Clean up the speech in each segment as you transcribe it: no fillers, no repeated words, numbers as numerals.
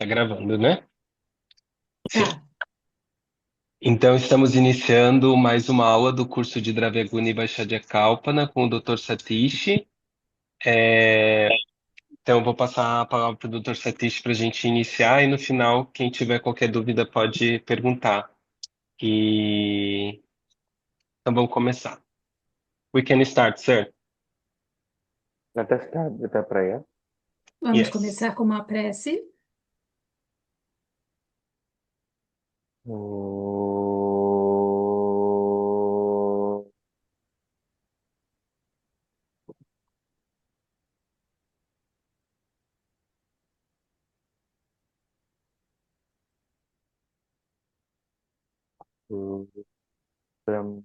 Tá gravando, né? Sim. Tá. Então, estamos iniciando mais uma aula do curso de Dravyaguni Vaidyakalpana com o Dr. Satish. Então, eu vou passar a palavra para o Dr. Satish para a gente iniciar e no final, quem tiver qualquer dúvida pode perguntar. E então, vamos começar. We can start, sir. Let us start with a prayer. Vamos Yes. começar com uma prece. Oh, Brahma,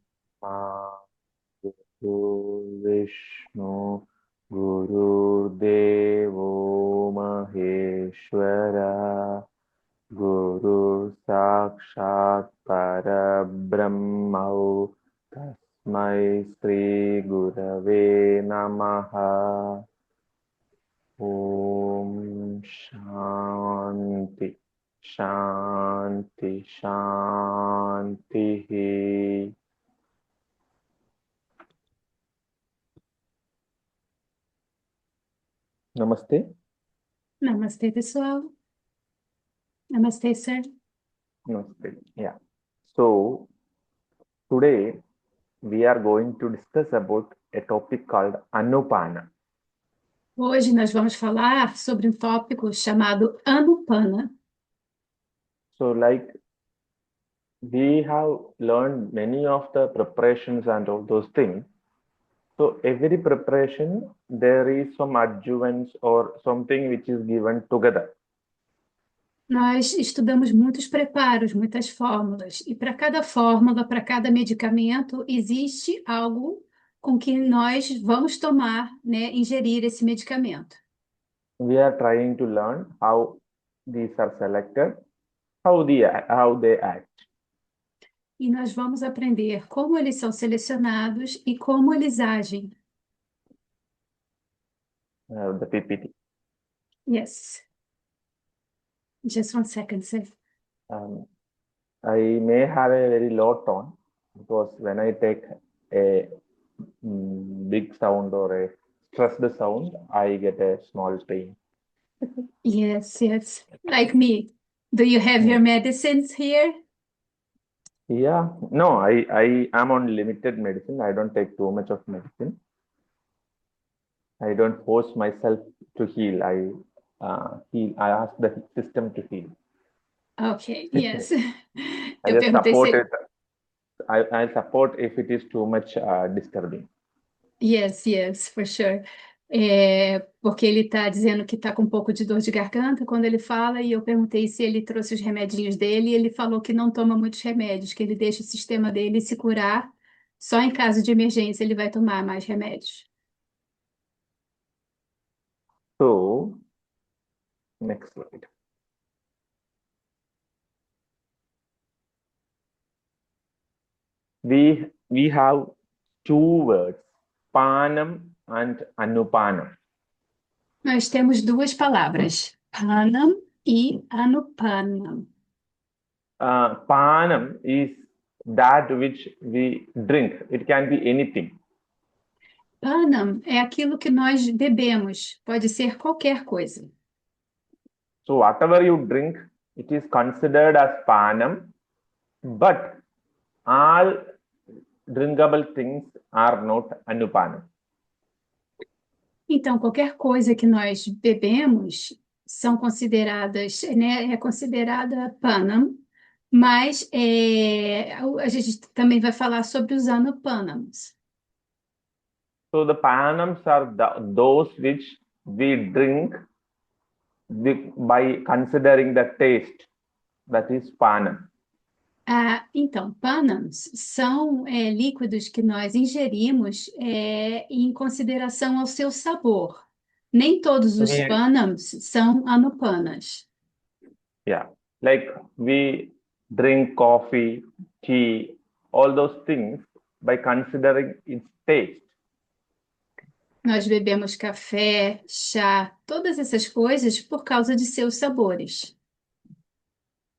Guru Vishnu, Guru Devo Maheshwara, Guru Sakshat Parabrahma, Tasmai Sri Gurave Namaha. Om Shanti, Shanti, Shanti. Namaste. Namastê, pessoal. Namastê, sir. Namaste. Yeah. So today we are going to discuss about a topic called Anupana. Hoje nós vamos falar sobre um tópico chamado Anupana. So like we have learned many of the preparations and all those things. So every preparation there is some adjuvants or something which is given together. Nós estudamos muitos preparos, muitas fórmulas, e para cada fórmula, para cada medicamento, existe algo com que nós vamos tomar, né, ingerir esse medicamento. We are trying to learn how these are selected, how they act. E nós vamos aprender como eles são selecionados e como eles agem. The PPT. Yes. Just 1 second, sir. Um, I may have a very low tone because when I take a big sound or a stressed sound, I get a small pain. Yes, yes. Like me. Do you have your medicines here? Yeah, no, I am on limited medicine. I don't take too much of medicine. I don't force myself to heal. I I ask the system to heal. Ok, yes. I Eu just perguntei support se. it. I support if it is too much disturbing. Yes, yes, for sure. Porque ele está dizendo que está com um pouco de dor de garganta quando ele fala, e eu perguntei se ele trouxe os remedinhos dele, e ele falou que não toma muitos remédios, que ele deixa o sistema dele se curar, só em caso de emergência ele vai tomar mais remédios. So next slide. We have two words, panam and anupanam. Nós temos duas palavras, Panam e Anupanam. Panam is that which we drink. It can be anything. Panam é aquilo que nós bebemos, pode ser qualquer coisa. So whatever you drink, it is considered as panam, but all drinkable things are not anupanam. Então, qualquer coisa que nós bebemos são consideradas, né, é considerada Panam, mas a gente também vai falar sobre os Anupanams. So the panams are those which we drink by considering the taste. That is panam. Então, Panams são líquidos que nós ingerimos em consideração ao seu sabor. Nem todos os We, Panams são Anupanas. yeah, like we drink coffee, tea, all those things by considering its taste. Nós bebemos café, chá, todas essas coisas por causa de seus sabores.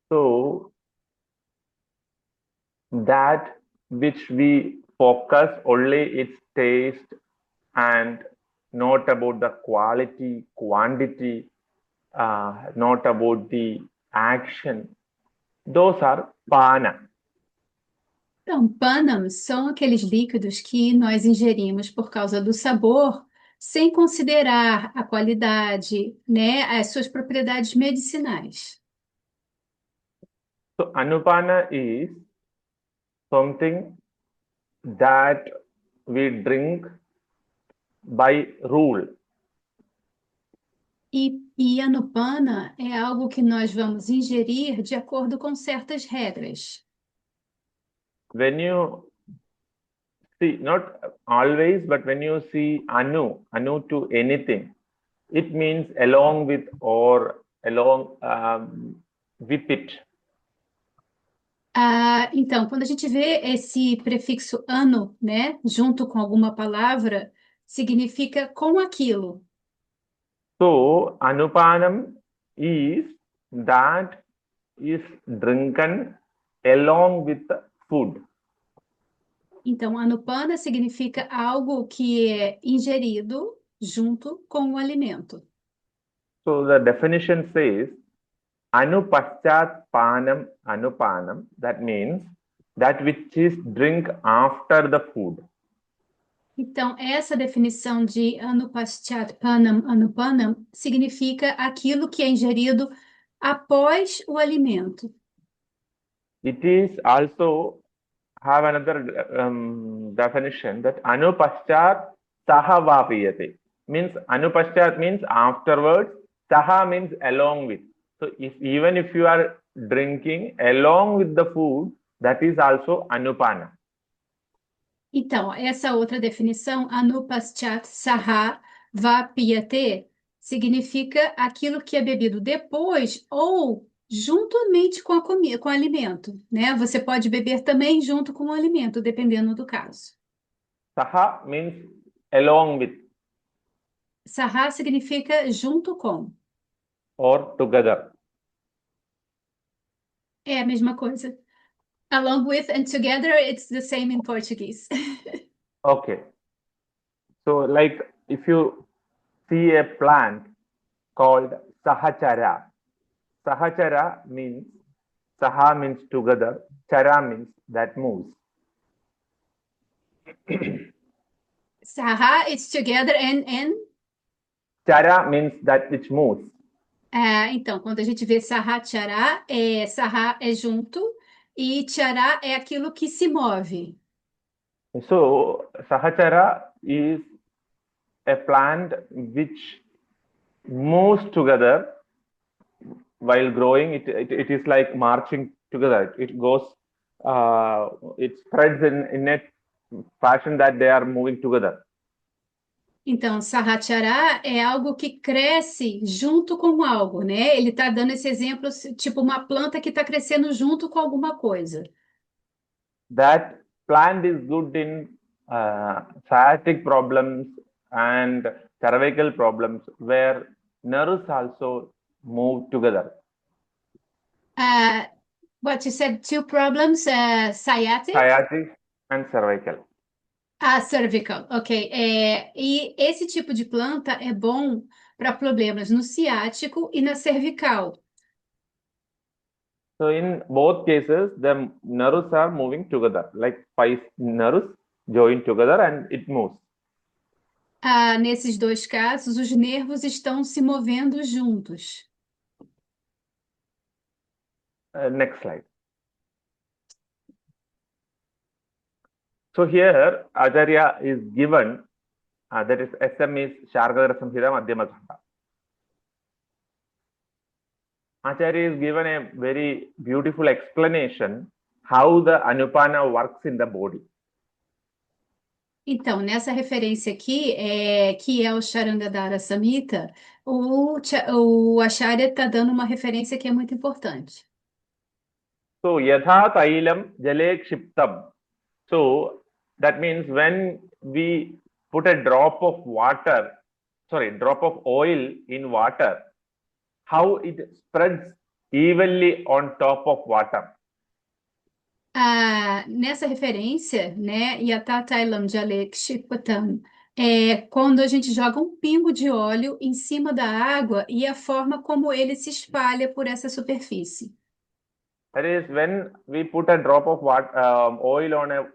So that which we focus only its taste and not about the quality, quantity, not about the action. Those are pana. Então, Panams são aqueles líquidos que nós ingerimos por causa do sabor, sem considerar a qualidade, né, as suas propriedades medicinais. So anupana is something that we drink by rule. E Anupana é algo que nós vamos ingerir de acordo com certas regras. When you see, not always, but when you see anu to anything, it means along with or along with it. Então, quando a gente vê esse prefixo ano, né, junto com alguma palavra, significa com aquilo. So anupanam is that is drinken along with the food. Então, Anupana significa algo que é ingerido junto com o alimento. So the definition says anupaschat panam anupanam. That means that which is drink after the food. Então, essa definição de Anupaschat Panam Anupanam significa aquilo que é ingerido após o alimento. It is also have another definition that anupaschat sahavapiyate. Means anupaschat means afterwards, saha means along with. So even if you are drinking along with the food, that is also anupana. Então, essa outra definição, Anupaschat Saha Vapiyate, significa aquilo que é bebido depois ou juntamente com a comida, com o alimento, né? Você pode beber também junto com o alimento, dependendo do caso. Saha means along with Saha significa junto com. or together. É a mesma coisa. Along with and together, it's the same in Portuguese. Okay. So like if you see a plant called sahachara, sahachara means saha means together, chara means that moves. Saha, it's together and Chara means that which moves. então, quando a gente vê Sahachara, Saha é junto e Chara é aquilo que se move. So sahachara is a plant which moves together while growing. It is like marching together. It goes, it spreads in a fashion that they are moving together. Então, Sahachara é algo que cresce junto com algo, né? Ele está dando esse exemplo, tipo uma planta que está crescendo junto com alguma coisa. That plant is good in sciatic problems and cervical problems where nerves also move together. What you said, two problems, sciatic? Sciatic and cervical. Cervical, ok. E esse tipo de planta é bom para problemas no ciático e na cervical. So in both cases, the nerves are moving together, like five nerves join together and it moves. Nesses dois casos, os nervos estão se movendo juntos. Next slide. So here, Acharya is given, that is SM is Shargadhara Samhita Madhyama Khanda. Acharya is given a very beautiful explanation how the Anupana works in the body. Então, nessa referência aqui, que é o Charangadhara Samhita, o Acharya está dando uma referência que é muito importante. So, yatha tailam jale kshiptam. So, that means when we put a drop of oil in water, how it spreads evenly on top of water. Nessa referência, né, Yatatailam Jalekshitpatam, é quando a gente joga um pingo de óleo em cima da água e a forma como ele se espalha por essa superfície. That is, when we put a drop of oil on a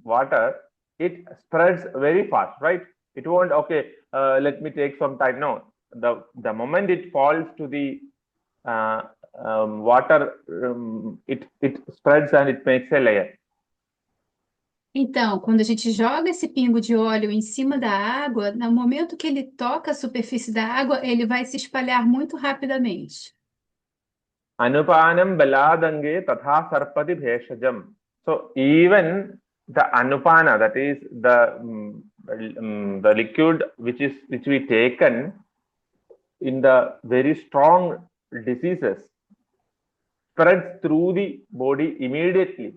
water, it spreads very fast, right? It won't, okay, let me take some time. No, the moment it falls to the water, it spreads and it makes a layer. Então, quando a gente joga esse pingo de óleo em cima da água, no momento que ele toca a superfície da água, ele vai se espalhar muito rapidamente. Anupanam baladange tatha sarpati bheshajam. So even the anupana, that is the liquid which we taken in the very strong diseases, spreads through the body immediately.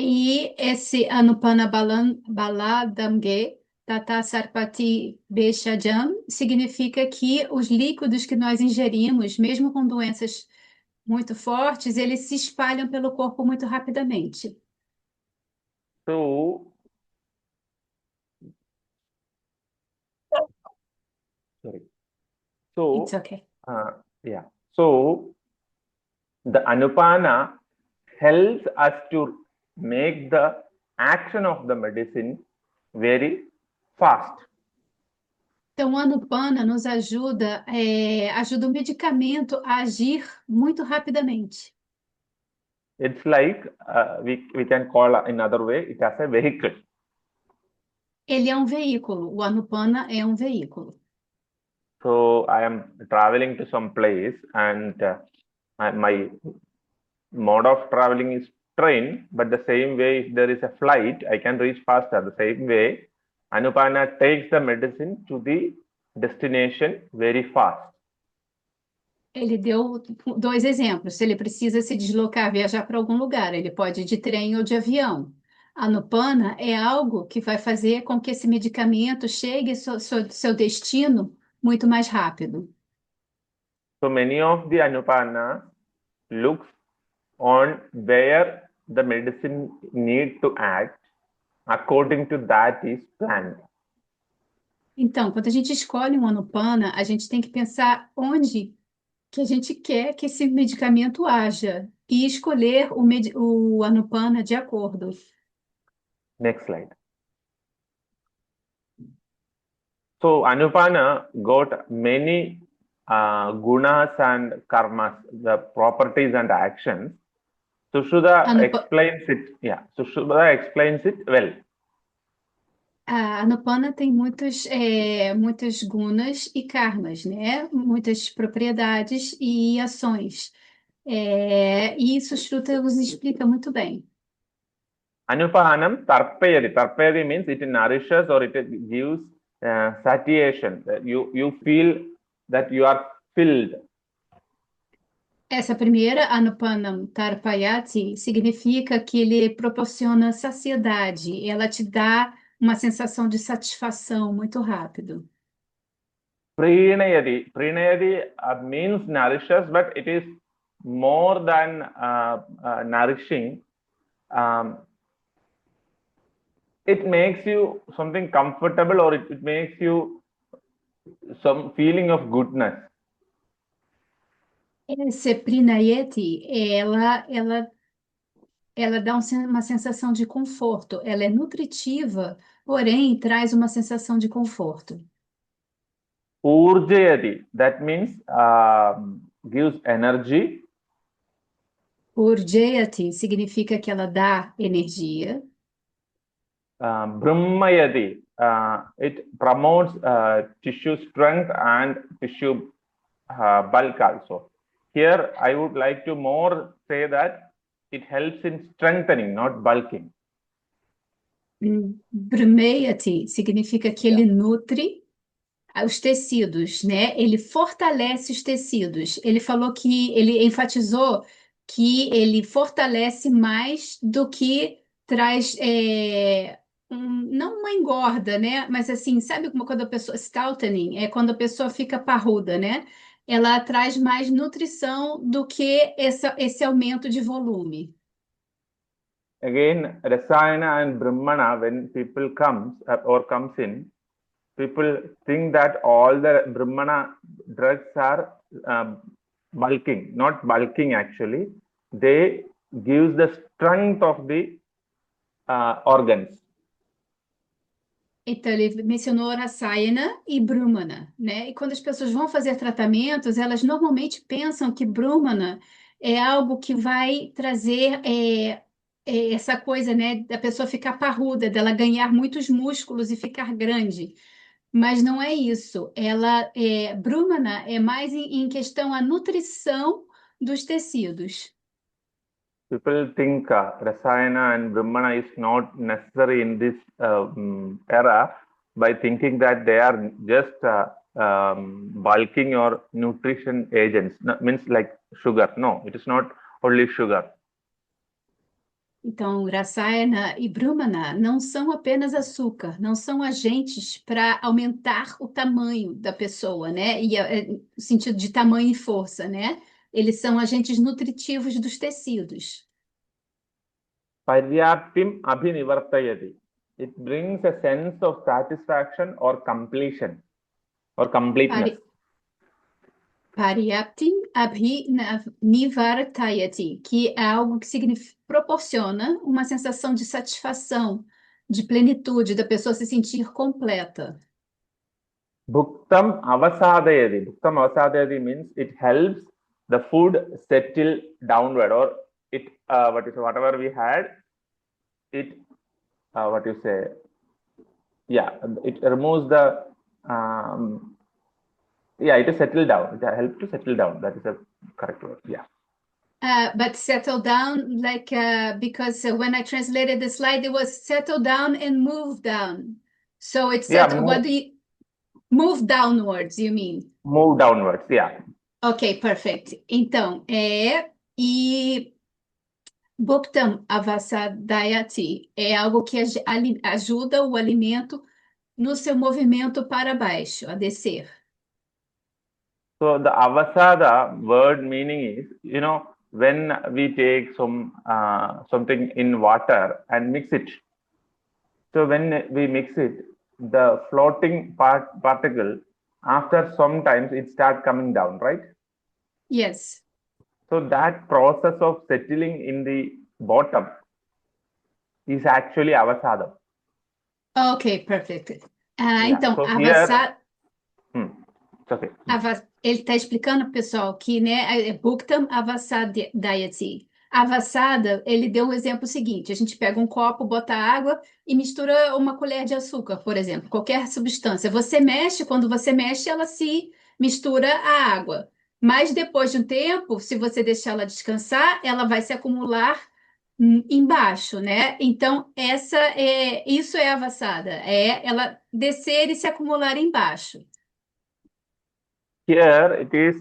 E esse Anupana Baladamge Tata Sarpati Beshajam significa que os líquidos que nós ingerimos, mesmo com doenças muito fortes, eles se espalham pelo corpo muito rapidamente. So, sorry. It's So, okay. yeah. So, the anupana helps us to make the action of the medicine very fast. Então, o Anupana nos ajuda, ajuda o medicamento a agir muito rapidamente. It's like we can call in other way it as a vehicle. Ele é um veículo, o Anupana é um veículo. So I am traveling to some place and my mode of traveling is train, but the same way if there is a flight, I can reach faster. The same way, Anupana takes the medicine to the destination very fast. Ele deu dois exemplos. Se ele precisa se deslocar, viajar para algum lugar, ele pode ir de trem ou de avião. A Nupana é algo que vai fazer com que esse medicamento chegue ao seu destino muito mais rápido. So many of the Anupana looks on where the medicine need to act according to that is planned. Então, quando a gente escolhe um Anupana, a gente tem que pensar onde que a gente quer que esse medicamento haja e escolher o Anupana de acordo. Next slide. So Anupana got many gunas and karmas, the properties and actions. Sushruta explains it. Yeah, Sushruta explains it well. A Anupana tem muitas gunas e karmas, né? Muitas propriedades e ações. E isso Shruta nos explica muito bem. Anupanam tarpayati. Tarpayati means it nourishes or it gives satiation. You feel that you are filled. Essa primeira, Anupanam Tarpayati, significa que ele proporciona saciedade. Ela te dá uma sensação de satisfação muito rápido. Prinayati. Prinayati means nourishes, but it is more than nourishing. It makes you something comfortable or it makes you some feeling of goodness. Esse Prinayati, ela dá uma sensação de conforto. Ela é nutritiva, porém traz uma sensação de conforto. Urjayati, that means gives energy. Urjayati significa que ela dá energia. Brahmayati, it promotes tissue strength and tissue bulk also. Here, I would like to more say that it helps in strengthening, not bulking. Brahmayati significa que ele nutre os tecidos, né? Ele fortalece os tecidos. Ele falou que ele enfatizou que ele fortalece mais do que traz, não uma engorda, né? Mas assim, sabe como quando a pessoa stoutening é quando a pessoa fica parruda, né? ela traz mais nutrição do que esse aumento de volume. Again, Rasayana and Brahmana, when people comes in, people think that all the Brahmana drugs are bulking. Not bulking actually. They gives the strength of the organs. Então, ele mencionou Rasayana e Brahmana, né? E quando as pessoas vão fazer tratamentos, elas normalmente pensam que Brahmana é algo que vai trazer essa coisa, né, da pessoa ficar parruda, dela ganhar muitos músculos e ficar grande. Mas não é isso. Brahmana é mais em questão a nutrição dos tecidos. People think Rasayana and Brahmana is not necessary in this era by thinking that they are just bulking or nutrition agents. No, means like sugar. No, it is not only sugar. Então, Rasayana e Brahmana não são apenas açúcar, não são agentes para aumentar o tamanho da pessoa, né? No sentido de tamanho e força, né? Eles são agentes nutritivos dos tecidos. Paryaptim abhinivartayati. It brings a sense of satisfaction or completion or completeness. Paryaptim abhinivartayati, que é algo que proporciona uma sensação de satisfação, de plenitude, da pessoa se sentir completa. Bhuktam avasadayati. Bhuktam avasadayati means it helps the food settle downward, or it whatever we had, it what you say, yeah, it removes the it is settled down. It helps to settle down. That is a correct word. Yeah. But settle down, because when I translated the slide, it was settle down and move down. So it's move downwards, you mean? Move downwards, yeah. Ok, perfect. Então, e Bhuktam Avasadayati é algo que ajuda o alimento no seu movimento para baixo, a descer. So the avasada word meaning is, when we take something in water and mix it. So when we mix it, the floating particle, after some times it starts coming down, right? Yes. So that process of settling in the bottom is actually avasada. Ok, perfect. Yeah. Então, So avasada. It's okay. Ele está explicando, pessoal, que né, Bhuktam Avasadayati. Avassada, ele deu um exemplo seguinte: a gente pega um copo, bota água e mistura uma colher de açúcar, por exemplo, qualquer substância. Você mexe, quando você mexe, ela se mistura à água. Mas depois de um tempo, se você deixar ela descansar, ela vai se acumular embaixo, né? Então, isso é avassada, é ela descer e se acumular embaixo. Here it is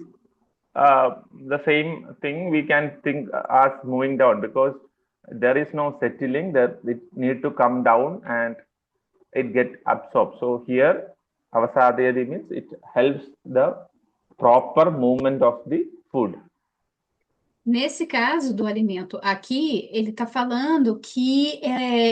the same thing we can think as moving down, because there is no settling, that it need to come down and it get absorbed. So here avasadayati means it helps the proper movement of the food. Nesse caso do alimento aqui, ele está falando que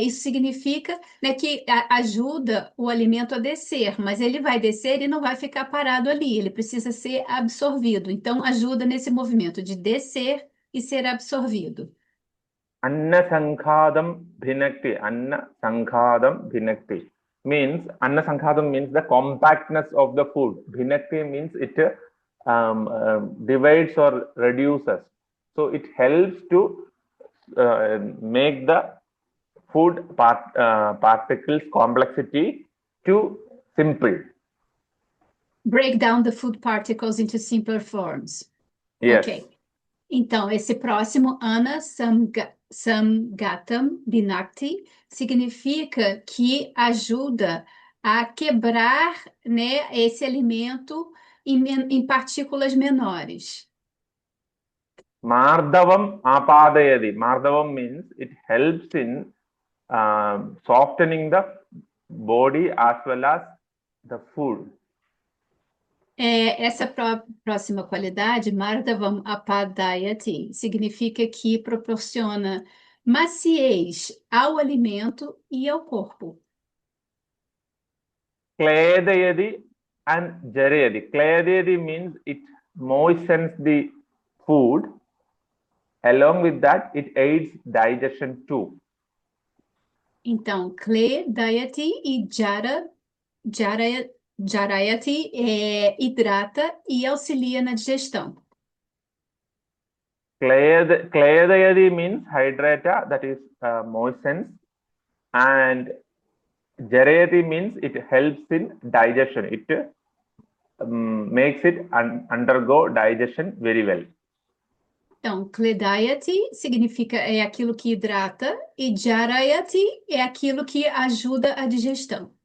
isso significa, né, que ajuda o alimento a descer, mas ele vai descer e não vai ficar parado ali, ele precisa ser absorvido. Então, ajuda nesse movimento de descer e ser absorvido. Anna sankhadam bhinakti. Anna sankhadam bhinakti means the compactness of the food. Bhinakti means it divides or reduces. So it helps to make the food particles complexity to simple. Break down the food particles into simpler forms. Yes. Ok. Então, esse próximo, Anna Samgatam Bhinakti, significa que ajuda a quebrar, né, esse alimento em partículas menores. Mardavam apadayadi. Mardavam means it helps in softening the body as well as the food. Essa próxima qualidade, Mardavam Apadayati, significa que proporciona maciez ao alimento e ao corpo. Kledayadi and Jarayadi. Kledayadi means it moistens the food. Along with that, it aids digestion too. Então, Kledayati e Jarayati hidrata e auxilia na digestão. Kledayadi means hydrata, that is moistens, and Jarayati means it helps in digestion. It makes it undergo digestion very well. Então, Kledayati significa é aquilo que hidrata e Jarayati é aquilo que ajuda a digestão.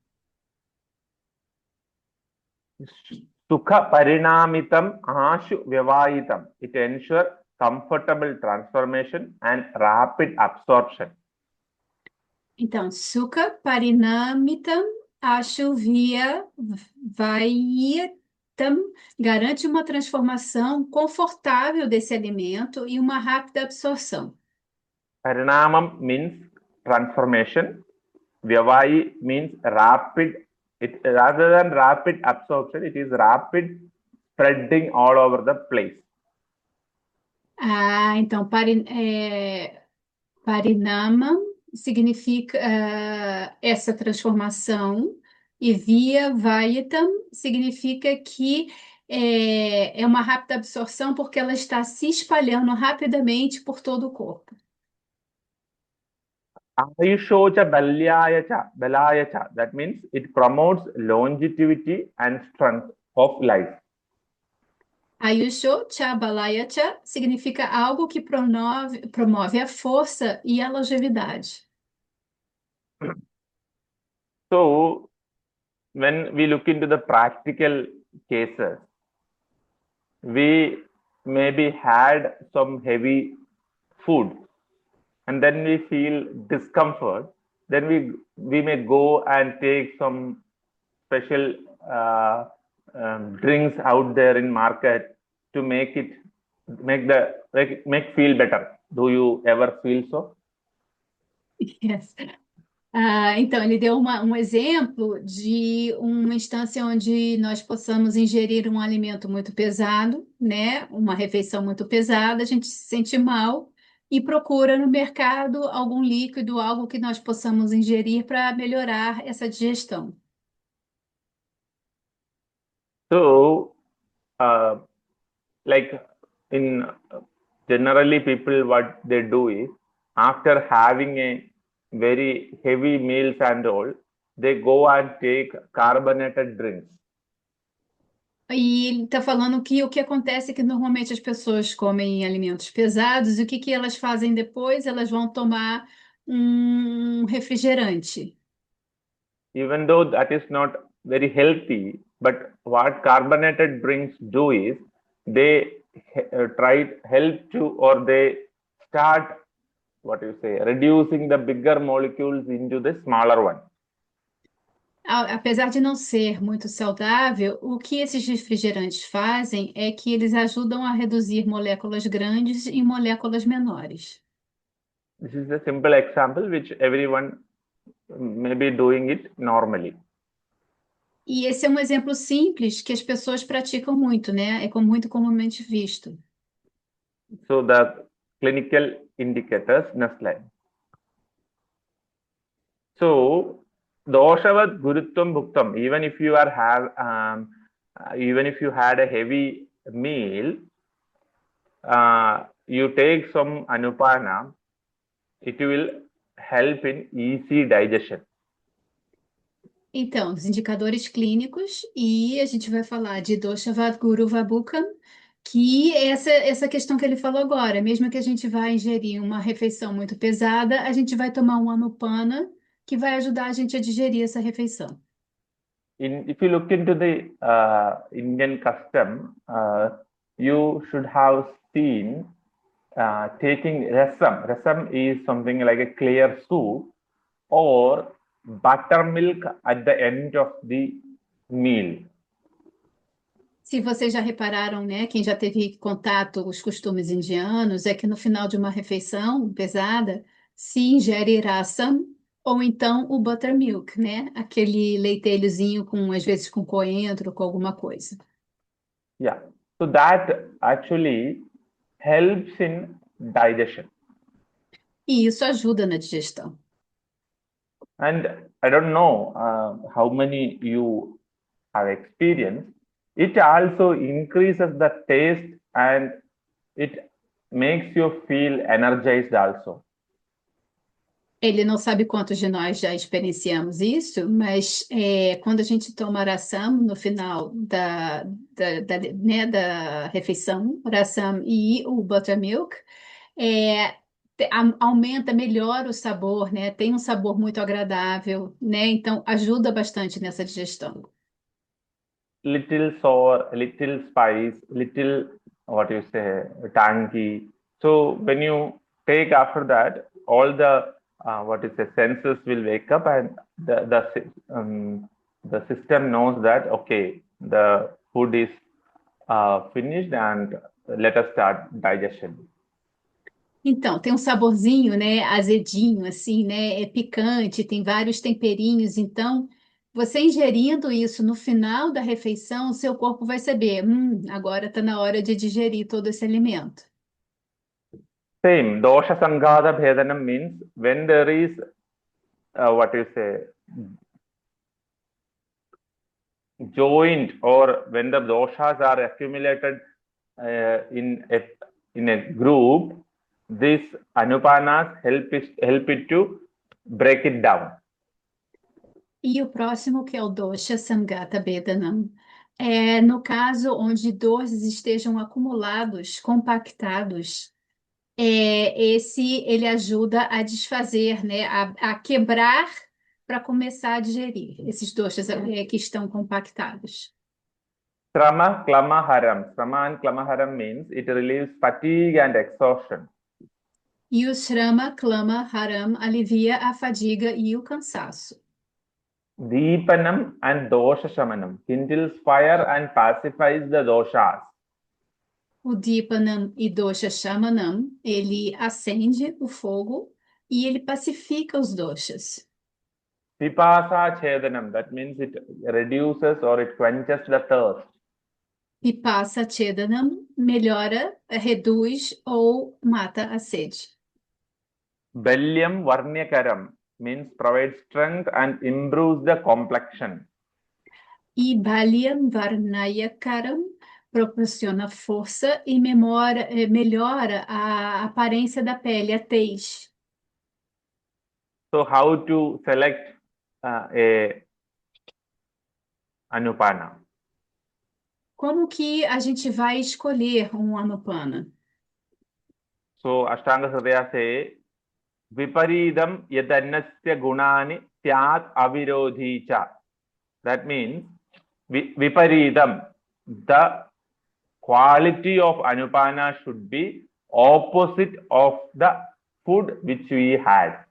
Sukha parinamitam ashu vyavayitam. It ensures comfortable transformation and rapid absorption. Então, Sukha Parinamitam Ashuvya Vayitam garante uma transformação confortável desse alimento e uma rápida absorção. Parinamam means transformation. Vyavayi means rapid. It rather than rapid absorption, it is rapid spreading all over the place. Então, Parinamam significa essa transformação e via Vayitam significa que é uma rápida absorção porque ela está se espalhando rapidamente por todo o corpo. Ayushocha Balayacha. That means it promotes longevity and strength of life. Ayusho Chabalaya significa algo que promove a força e a longevidade. So, when we look into the practical cases, we maybe had some heavy food and then we feel discomfort, then we may go and take some special drinks out there in market to make feel better. Do you ever feel so? Yes. Então, ele deu um exemplo de uma instância onde nós possamos ingerir um alimento muito pesado, né? Uma refeição muito pesada, a gente se sente mal e procura no mercado algum líquido, algo que nós possamos ingerir para melhorar essa digestão. So, like in generally people what they do is after having a very heavy meals and all, they go and take carbonated drinks. E ele está falando que o que acontece é que normalmente as pessoas comem alimentos pesados e o que elas fazem depois? Elas vão tomar um refrigerante. Even though that is not very healthy, but what carbonated drinks do is they help to, or they start, what you say, reducing the bigger molecules into the smaller one. Apesar de não ser muito saudável, o que esses refrigerantes fazem é que eles ajudam a reduzir moléculas grandes em moléculas menores. This is a simple example which everyone may be doing it normally. E esse é um exemplo simples que as pessoas praticam muito, né? É muito comumente visto. So the clinical indicators next slide. So doshavat gurutvam bhuktam. Even if you had a heavy meal, you take some anupana, it will help in easy digestion. Então, os indicadores clínicos, e a gente vai falar de Dosha Vadguru Vabukam, que essa questão que ele falou agora, mesmo que a gente vá ingerir uma refeição muito pesada, a gente vai tomar um Anupana, que vai ajudar a gente a digerir essa refeição. If you look into the Indian custom, you should have seen taking rasam. Rasam is something like a clear soup or buttermilk at the end of the meal. Se vocês já repararam, né, quem já teve contato com os costumes indianos, é que no final de uma refeição pesada se ingere rasam ou então o buttermilk, né? Aquele leitelhozinho com, às vezes, com coentro, com alguma coisa. Yeah. So that actually helps in digestion. E isso ajuda na digestão. And I don't know how many you have experienced. It also increases the taste and it makes you feel energized also. Ele não sabe quantos de nós já experienciamos isso, mas quando a gente toma ração no final né, da refeição, ração e o buttermilk, aumenta, melhora o sabor, né? Tem um sabor muito agradável, né? Então ajuda bastante nessa digestão. Little sour, little spice, little what you say, tangy. So when you take after that, all the what is the senses will wake up, and the system knows that okay, the food is finished, and let us start digestion. Então, tem um saborzinho, né, azedinho, assim, né, é picante, tem vários temperinhos. Então, você ingerindo isso no final da refeição, o seu corpo vai saber, agora está na hora de digerir todo esse alimento. Same dosha sangada bhedanam means when there is what you say joint, or when the doshas are accumulated in a group, these anupanas help it to break it down. E o próximo, que é o dosha samgata bedanam, é no caso onde dores estejam acumulados, compactados. Ele ajuda a desfazer, né, a quebrar para começar a digerir esses doshas que estão compactados. Krama klama haram. Krama and klama haram means it relieves fatigue and exhaustion. E o Shrama, Klama, Haram alivia a fadiga e o cansaço. Deepanam and dosha shamanam kindles fire and pacifies the doshas. O Dipanam e Dosha Shamanam, ele acende o fogo e ele pacifica os doshas. Pipasa chedanam, that means it reduces or it quenches the thirst. Pipasa Chedanam melhora, reduz ou mata a sede. Bellyam varnyakaram means provides strength and improves the complexion. E Balyam Varnayakaram proporciona força e melhora a aparência da pele, a tez. So how to select a anupana? Como que a gente vai escolher um Anupana? So Ashtanga Hridaya say viparidam yadannasya gunani syat avirodhi cha. That means viparidam, the quality of anupana should be opposite of the food which we had.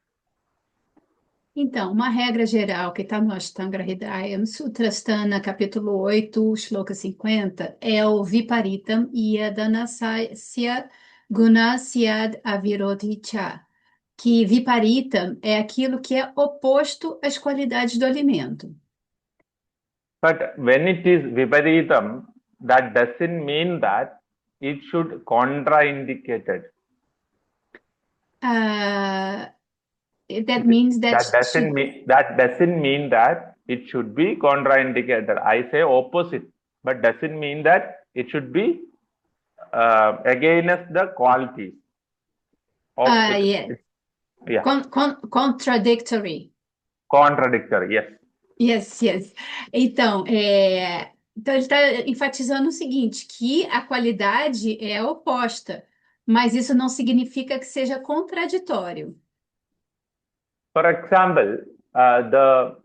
Então, uma regra geral que está no Ashtanga Hridaya, no Sutrasthana, capítulo 8, shloka 50, é o Viparitam Yadanasya Gunasyad Avirodhicha, que Viparitam é aquilo que é oposto às qualidades do alimento. But when it is viparitam, that doesn't mean that it should contraindicated. That means that That doesn't mean that it should be contraindicated. I say opposite, but doesn't mean that it should be against the qualities of yeah. Yeah. Contradictory. Contradictory, yes. Yes, yes. Então, então ele está enfatizando o seguinte, que a qualidade é oposta, mas isso não significa que seja contraditório. For example, the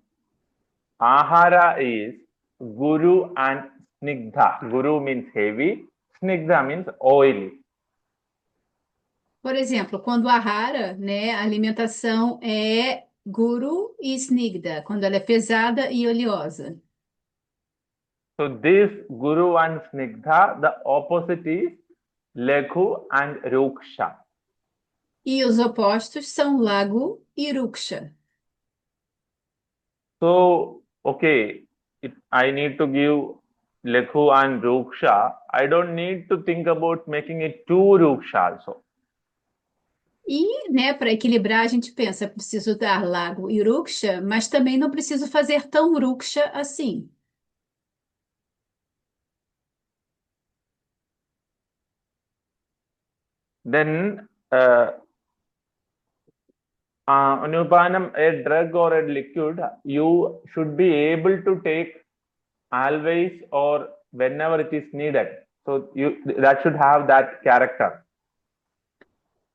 ahara is guru and snigdha. Guru means heavy, snigdha means oily. Por exemplo, quando a rara, né, a alimentação é guru e snigda, quando ela é pesada e oleosa. So this Guru and Snigdha, the opposite is Laghu and Ruksha. E os opostos são Lago e Ruksha. So, okay, if I need to give Laghu and Ruksha, I don't need to think about making it two Ruksha also. E, né, para equilibrar, a gente pensa, preciso dar Lago e Ruksha, mas também não preciso fazer tão Ruksha assim. Then, Anupanam, a drug or a liquid, you should be able to take always or whenever it is needed. So that should have that character.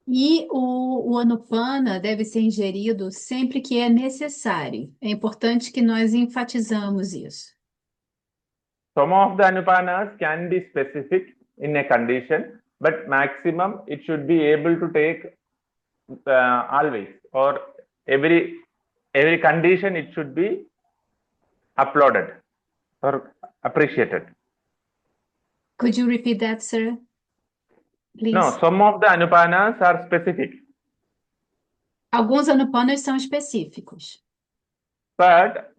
E o Anupana deve ser ingerido sempre que é necessário. É importante que nós enfatizamos isso. Some of the Anupanas can be specific in a condition, but maximum it should be able to take always, or every condition it should be applauded or appreciated. Could you repeat that, sir? Please. No, some of the Anupanas are specific, Alguns Anupanas são específicos, but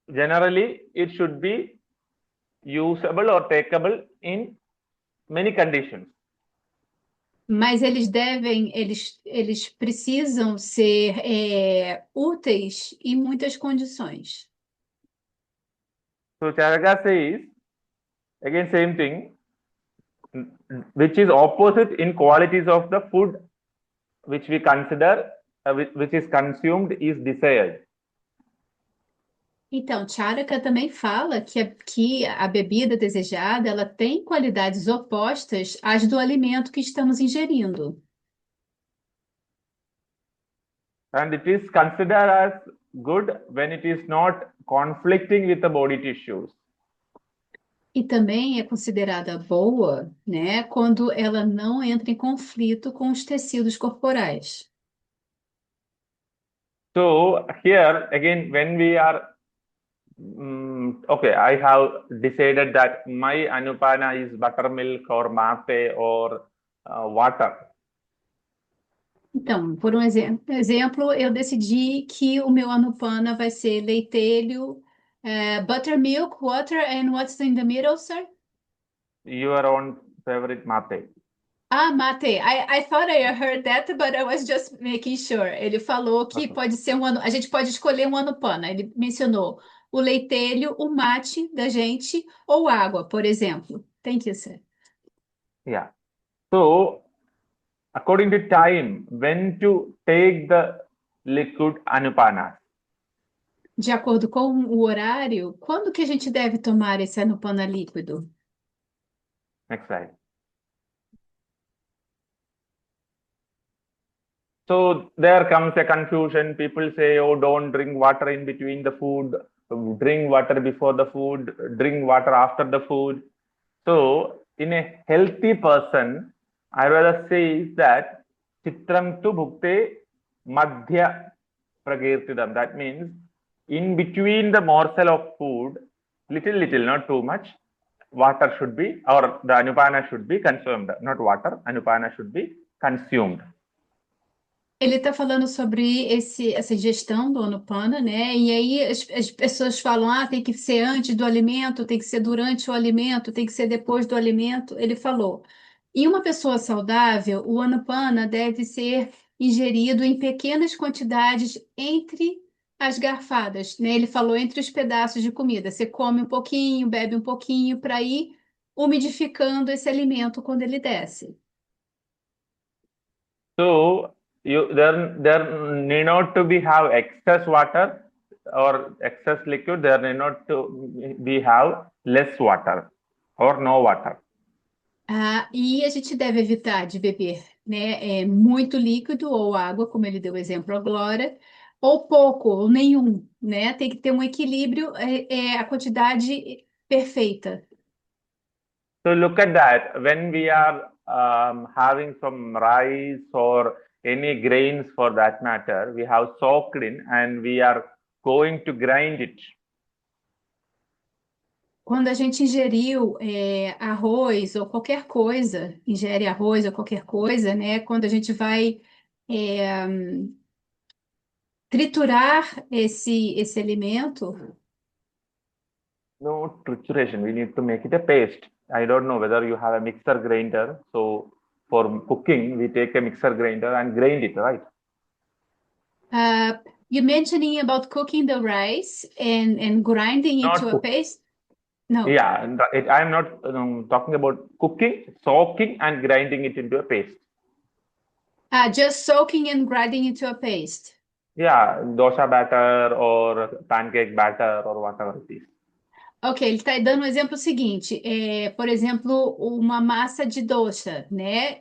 generally it should be usable or takeable in many conditions. mas eles precisam ser úteis em muitas condições. So Charaka says, again same thing, which is opposite in qualities of the food which we consider, which is consumed is desired. Então, Charaka também fala que a bebida desejada ela tem qualidades opostas às do alimento que estamos ingerindo. And it is considered as good when it is not conflicting with the body tissues. E também é considerada boa, né, quando ela não entra em conflito com os tecidos corporais. So here again, when we are okay, I have decided that my Anupana is buttermilk or mate or water. Então, por um exemplo, eu decidi que o meu Anupana vai ser leitelho, buttermilk, water, and what's in the middle, sir? Your own favorite mate. Ah, mate. I thought I heard that, but I was just making sure. Ele falou que Okay. pode ser a gente pode escolher um Anupana. Ele mencionou o leitelho, o mate da gente ou água, por exemplo. Thank you, sir. Yeah. So according to time, when to take the liquid Anupana? De acordo com o horário, quando que a gente deve tomar esse Anupana líquido? Next slide. So there comes a confusion. People say, oh, don't drink water in between the food, drink water before the food, drink water after the food. So in a healthy person, I rather say is that Chitram tu bhukte madhya pragirtidam. That means in between the morsel of food, little, not too much, water should be, or the Anupana should be consumed, not water, Anupana should be consumed. Ele está falando sobre essa ingestão do Anupana, né? E aí as pessoas falam, tem que ser antes do alimento, tem que ser durante o alimento, tem que ser depois do alimento. Ele falou, em uma pessoa saudável, o Anupana deve ser ingerido em pequenas quantidades entre as garfadas, né? Ele falou entre os pedaços de comida. Você come um pouquinho, bebe um pouquinho para ir umidificando esse alimento quando ele desce. So there need not to be have excess water or excess liquid. There need not to be have less water or no water. E a gente deve evitar de beber, né, muito líquido ou água, como ele deu o exemplo agora, ou pouco, ou nenhum, né? Tem que ter um equilíbrio, a quantidade perfeita. So look at that. When we are having some rice or any grains for that matter, we have soaked in and we are going to grind it. quando a gente arroz ou qualquer coisa, ingere arroz ou qualquer coisa, né? Quando a gente vai é, triturar esse alimento, No trituration, we need to make it a paste. I don't know whether you have a mixer grinder. So for cooking, we take a mixer grinder and grind it, right? you mentioning about cooking the rice and grinding it to Not a cook. paste? No, Yeah, I'm not talking about cooking, soaking and grinding it into a paste. just soaking and grinding into a paste. Yeah, dosha batter or pancake batter or whatever it is. Ok, ele está dando um exemplo seguinte, por exemplo, uma massa de doça, né?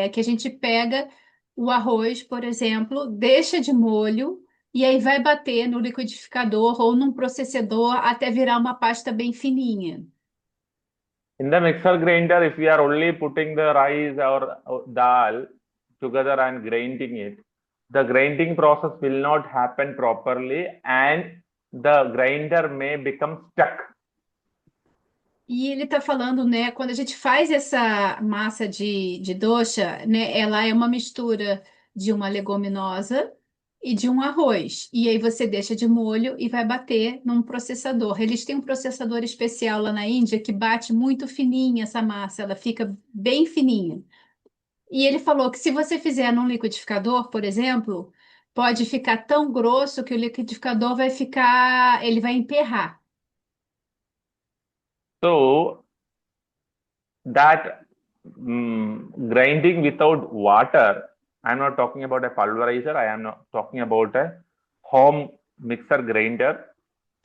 Que a gente pega o arroz, por exemplo, deixa de molho e aí vai bater no liquidificador ou num processador até virar uma pasta bem fininha. In the mixer grinder, if we are only putting the rice or dal together and grinding it, the grinding process will not happen properly and the grinder may become stuck. E ele está falando, né, quando a gente faz essa massa de doxa, né, ela é uma mistura de uma leguminosa e de um arroz. E aí você deixa de molho e vai bater num processador. Eles têm um processador especial lá na Índia que bate muito fininha essa massa, ela fica bem fininha. E ele falou que se você fizer num liquidificador, por exemplo, pode ficar tão grosso que o liquidificador ele vai emperrar. So that grinding without water, I'm not talking about a pulverizer, I am not talking about a home mixer grinder.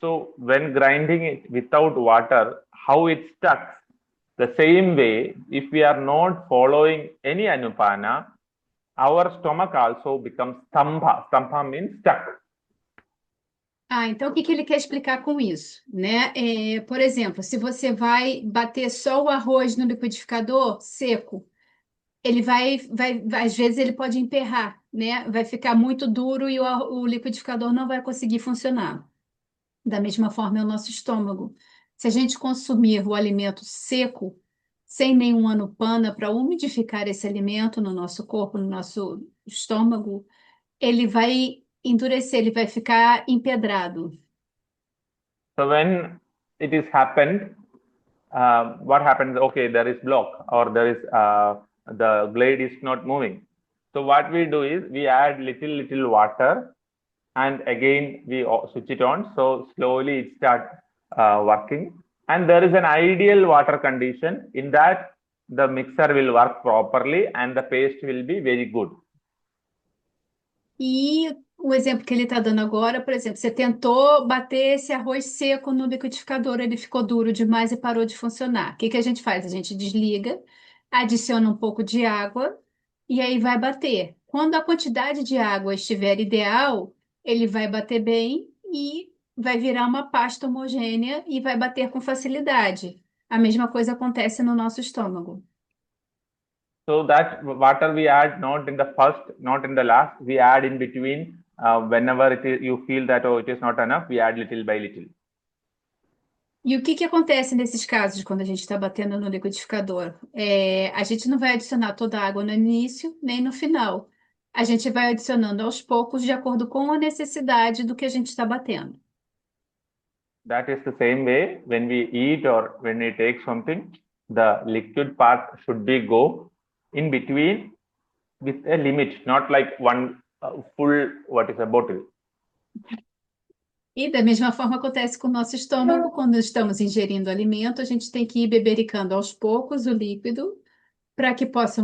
So when grinding it without water, how it stuck? The same way, if we are not following any anupana, our stomach also becomes stambha. Stambha means stuck. Então o que que ele quer explicar com isso, né? Por exemplo, se você vai bater só o arroz no liquidificador seco, ele às vezes ele pode emperrar, né? Vai ficar muito duro e o liquidificador não vai conseguir funcionar. Da mesma forma é o nosso estômago. Se a gente consumir o alimento seco, sem nenhum anupana para umidificar esse alimento no nosso corpo, no nosso estômago, ele vai endurecer, ele vai ficar empedrado. So when it is happened, what happens? Okay, there is block or there is the blade is not moving. So what we do is we add little water and again we switch it on. So slowly it starts working. And there is an ideal water condition in that the mixer will work properly and the paste will be very good. E o exemplo que ele está dando agora, por exemplo, você tentou bater esse arroz seco no liquidificador, ele ficou duro demais e parou de funcionar. O que que a gente faz? A gente desliga, adiciona um pouco de água e aí vai bater. Quando a quantidade de água estiver ideal, ele vai bater bem e vai virar uma pasta homogênea e vai bater com facilidade. A mesma coisa acontece no nosso estômago. So that water we add not in the first, not in the last, we add in between. Whenever it is, you feel that it is not enough, we add little by little. E o que que acontece nesses casos quando a gente está batendo no liquidificador? A gente não vai adicionar toda a água no início nem no final. A gente vai adicionando aos poucos de acordo com a necessidade do que a gente está batendo. That is the same way when we eat or when we take something, the liquid part should be go in between with a limit, not like one full, what is a bottle. E da mesma forma acontece com o nosso estômago, quando estamos ingerindo alimento, a gente tem que ir bebericando aos poucos o líquido para que possa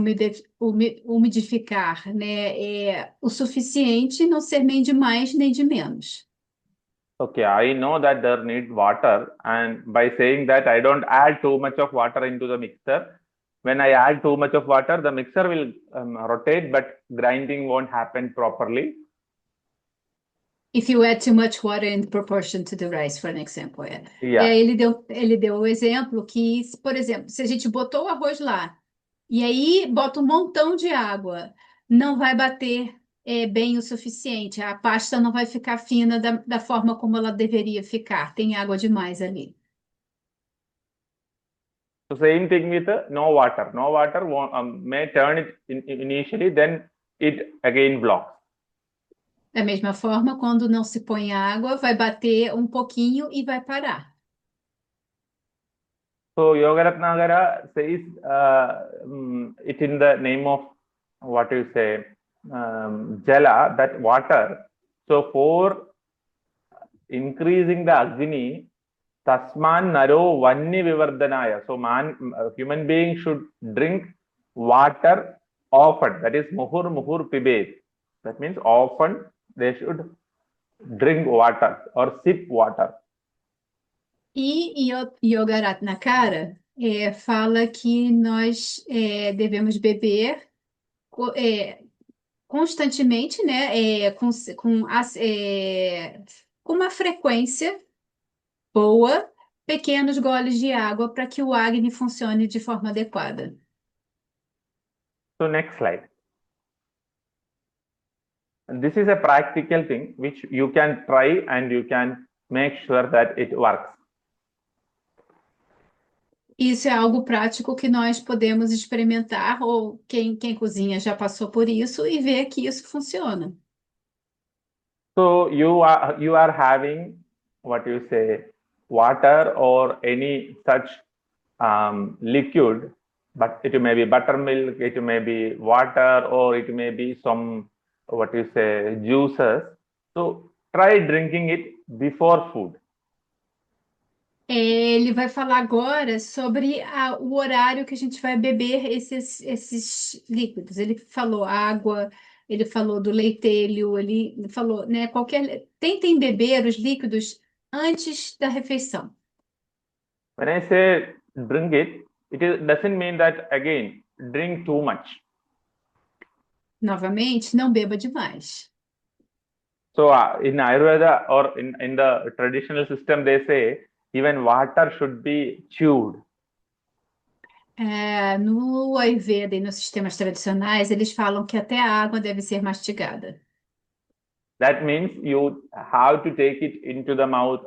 umidificar, né, o suficiente e não ser nem de mais nem de menos. Okay, I know that there needs water, and by saying that I don't add too much of water into the mixer. When I add too much of water, the mixer will rotate, but grinding won't happen properly. If you add too much water in proportion to the rice, for an example. Yeah. Ele deu o exemplo que, por exemplo, se a gente botou o arroz lá e aí bota um montão de água, não vai bater bem o suficiente. A pasta não vai ficar fina da forma como ela deveria ficar. Tem água demais ali. So same thing with no water. No water may turn it initially, then it again blocks. Da mesma forma, quando não se põe água, vai bater um pouquinho e vai parar. So Yogaratnagara says it in the name of what you say, Jala, that water. So for increasing the Agni, Tasman Naro Vanni Vivardhanaya. So human being should drink water often. That is Muhur Muhur Pibet. That means often they should drink water or sip water. E Yogaratnakara fala que nós devemos beber constantemente, né, com uma frequência boa, pequenos goles de água para que o Agni funcione de forma adequada. So next slide. This is a practical thing which you can try and you can make sure that it works. Isso é algo prático que nós podemos experimentar, ou quem cozinha já passou por isso e vê que isso funciona. So you are having what you say, water or any such liquid, but it may be buttermilk, it may be water, or it may be some what you say juices. So try drinking it before food. Ele vai falar agora sobre o horário que a gente vai beber esses líquidos. Ele falou água, ele falou do leitelho, ele falou, né, tentem beber os líquidos antes da refeição. When I say drink it, doesn't mean that again drink too much. Novamente, não beba demais. So in Ayurveda or in the traditional system, they say even water should be chewed. No Ayurveda e nos sistemas tradicionais, eles falam que até a água deve ser mastigada. That means you have to take it into the mouth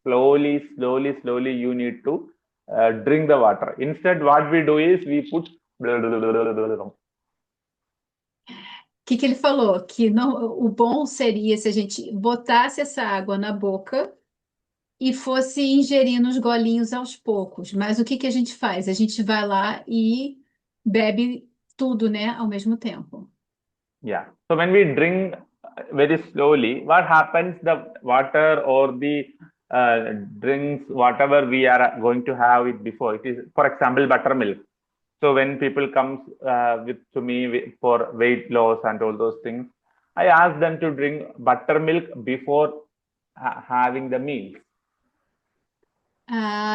slowly, slowly, slowly. You need to drink the water. Instead, what we do is we put. O que ele falou? Que o bom seria se a gente botasse essa água na boca e fosse ingerindo os golinhos aos poucos. Mas o que a gente faz? A gente vai lá e bebe tudo, né, ao mesmo tempo. Yeah. So when we drink very slowly, what happens? The water or the drinks, whatever we are going to have it before. It is, for example, buttermilk. So when people come to me for weight loss and all those things, I ask them to drink buttermilk before having the meal.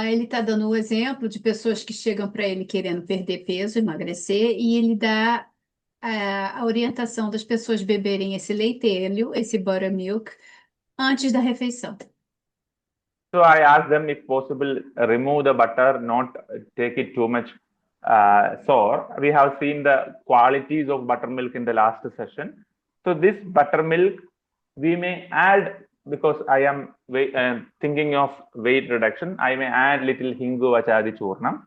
Ele está dando um exemplo de pessoas que chegam para ele querendo perder peso, emagrecer, e ele dá a orientação das pessoas beberem esse leitelho, esse buttermilk, antes da refeição. So I ask them, if possible, remove the butter, not take it too much sour. We have seen the qualities of buttermilk in the last session. So this buttermilk, we may add, because I am thinking of weight reduction, I may add little hingu vachadi churnam.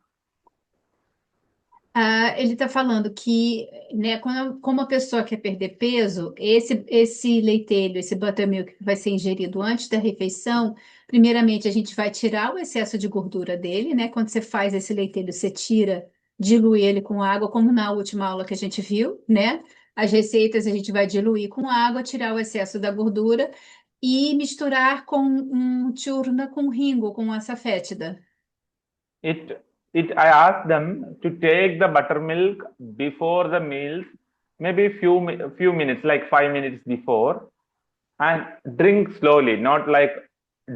Ele está falando que, né, como a pessoa quer perder peso, esse leitelho, esse buttermilk que vai ser ingerido antes da refeição, primeiramente a gente vai tirar o excesso de gordura dele, né? Quando você faz esse leitelho, você tira, dilui ele com água, como na última aula que a gente viu, né? As receitas a gente vai diluir com água, tirar o excesso da gordura e misturar com um churna com ringo, com açafétida. I ask them to take the buttermilk before the meals, maybe few minutes, like 5 minutes before, and drink slowly, not like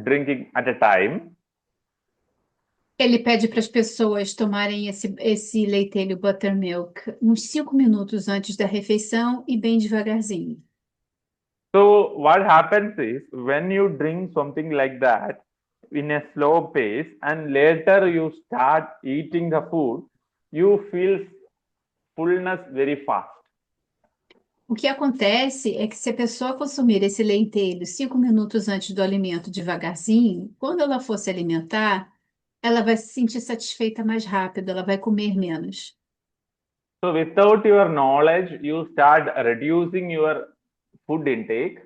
drinking at a time. Ele pede para as pessoas tomarem esse leitelho buttermilk uns 5 minutos antes da refeição e bem devagarzinho. So what happens is when you drink something like that in a slow pace and later you start eating the food, you feel fullness very fast. O que acontece é que se a pessoa consumir esse leitelho 5 minutos antes do alimento devagarzinho, quando ela for se alimentar, ela vai se sentir satisfeita mais rápido, ela vai comer menos. So without your knowledge, you start reducing your food intake.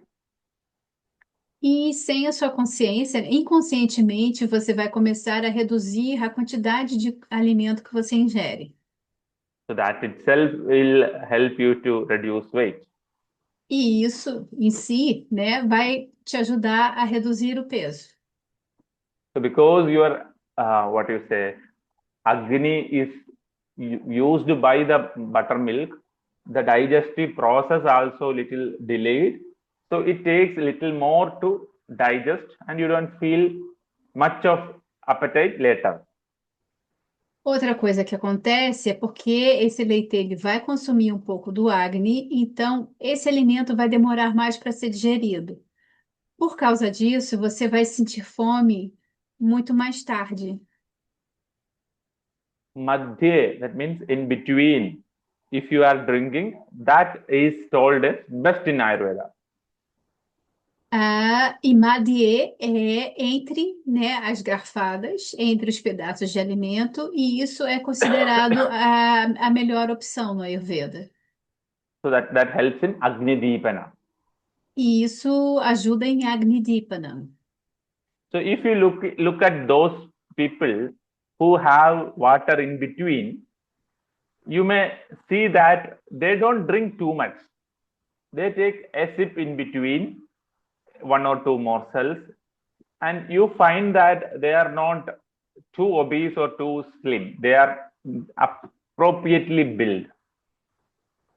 E sem a sua consciência, inconscientemente, você vai começar a reduzir a quantidade de alimento que você ingere. So that itself will help you to reduce weight. E isso em si, né, vai te ajudar a reduzir o peso. So because your what you say, Agni is used by the buttermilk, the digestive process also little delayed. So it takes little more to digest and you don't feel much of appetite later. Outra coisa que acontece é porque esse leite ele vai consumir um pouco do Agni, então esse alimento vai demorar mais para ser digerido. Por causa disso, você vai sentir fome muito mais tarde. Madhye, that means in between. If you are drinking, that is told as best in Ayurveda. E madie é entre, né, as garfadas, entre os pedaços de alimento, e isso é considerado a melhor opção no Ayurveda. So that helps in Agni Deepana. E isso ajuda em Agni Dipana. So if you look at those people who have water in between, you may see that they don't drink too much. They take a sip in between, one or two morsels, and you find that they are not too obese or too slim. They are appropriately built.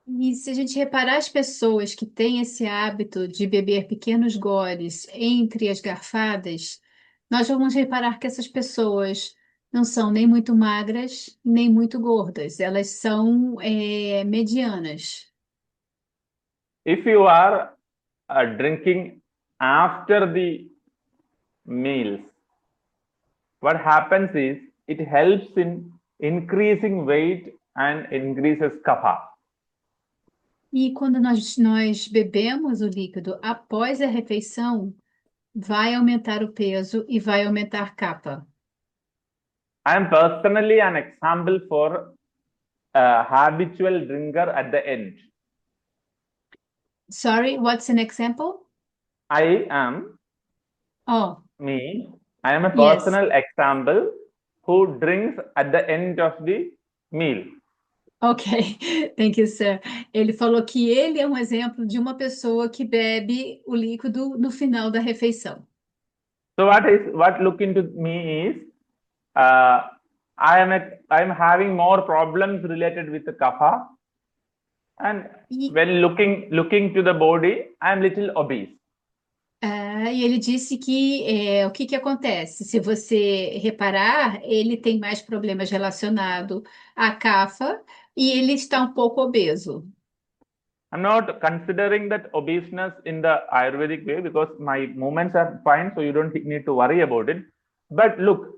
E se a gente reparar as pessoas que têm esse hábito de beber pequenos goles entre as garfadas, nós vamos reparar que essas pessoas não são nem muito magras, nem muito gordas, elas são medianas. If you are drinking after the meals, what happens is it helps in increasing weight and increases kapha. E quando nós bebemos o líquido após a refeição, vai aumentar o peso e vai aumentar capa. I am personally an example for a habitual drinker at the end. Sorry, what's an example? I am Oh, me. I am a yes. personal example who drinks at the end of the meal. Ok, thank you, sir. Ele falou que ele é um exemplo de uma pessoa que bebe o líquido no final da refeição. So what look into me is I am having more problems related with the kapha, and E, when looking to the body, I am little obese. e ele disse que o que acontece? Se você reparar, ele tem mais problemas relacionados à cafa e ele está um pouco obeso. I'm not considering that obeseness in the Ayurvedic way because my movements are fine, so you don't need to worry about it. But look,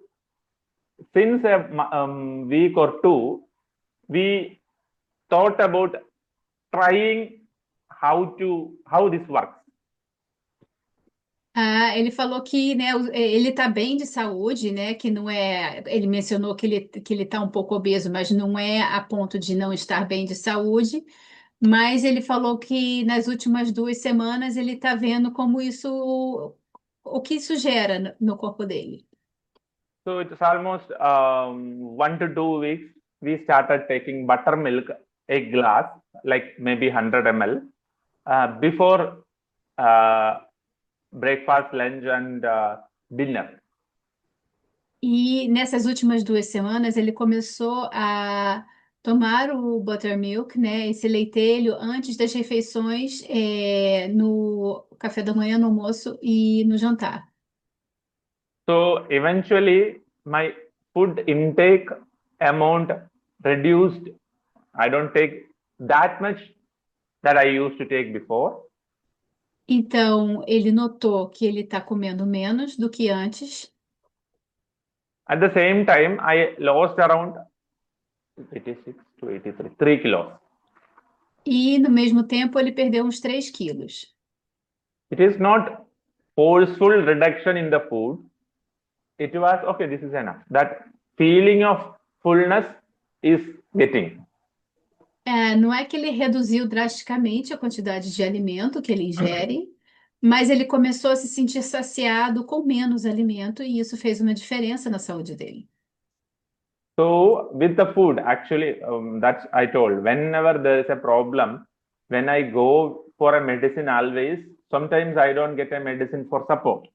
since a week or two, we thought about trying how this works. Ele falou que, né, ele está bem de saúde, né, que não é. Ele mencionou que ele está um pouco obeso, mas não é a ponto de não estar bem de saúde. Mas ele falou que nas últimas 2 semanas ele está vendo como isso, o que isso gera no corpo dele. So it's almost 1 to 2 weeks. We started taking buttermilk, a glass, like maybe 100 ml, before breakfast, lunch, and dinner. E nessas últimas 2 semanas ele começou a tomar o buttermilk, né, esse leitelho, antes das refeições, no café da manhã, no almoço e no jantar. So eventually, my food intake amount reduced. I don't take that much that I used to take before. Então ele notou que ele está comendo menos do que antes. At the same time, I lost around 86 to 83, 3 kilos. E no mesmo tempo ele perdeu uns 3 quilos. It is not forceful reduction in the food. it was okay, this is enough. That feeling of fullness is getting. Não é que ele reduziu drasticamente a quantidade de alimento que ele ingere, mas ele começou a se sentir saciado com menos alimento e isso fez uma diferença na saúde dele. So with the food, actually, that's I told. Whenever there is a problem, when I go for a medicine, always sometimes I don't get a medicine for support.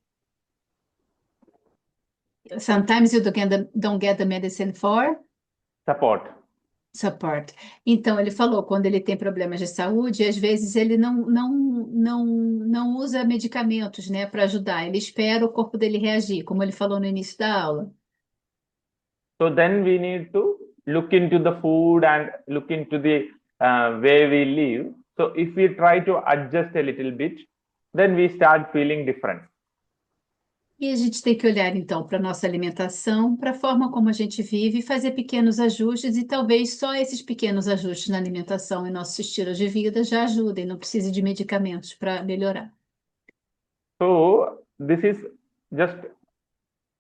Sometimes you don't get the medicine for Support. support. Então, ele falou, quando ele tem problemas de saúde, às vezes ele não usa medicamentos, né, para ajudar. Ele espera o corpo dele reagir, como ele falou no início da aula. So then we need to look into the food and look into the way we live. So if we try to adjust a little bit, then we start feeling different. E a gente tem que olhar, então, para a nossa alimentação, para a forma como a gente vive, fazer pequenos ajustes, e talvez só esses pequenos ajustes na alimentação e nosso estilo de vida já ajudem, não precise de medicamentos para melhorar. So this is just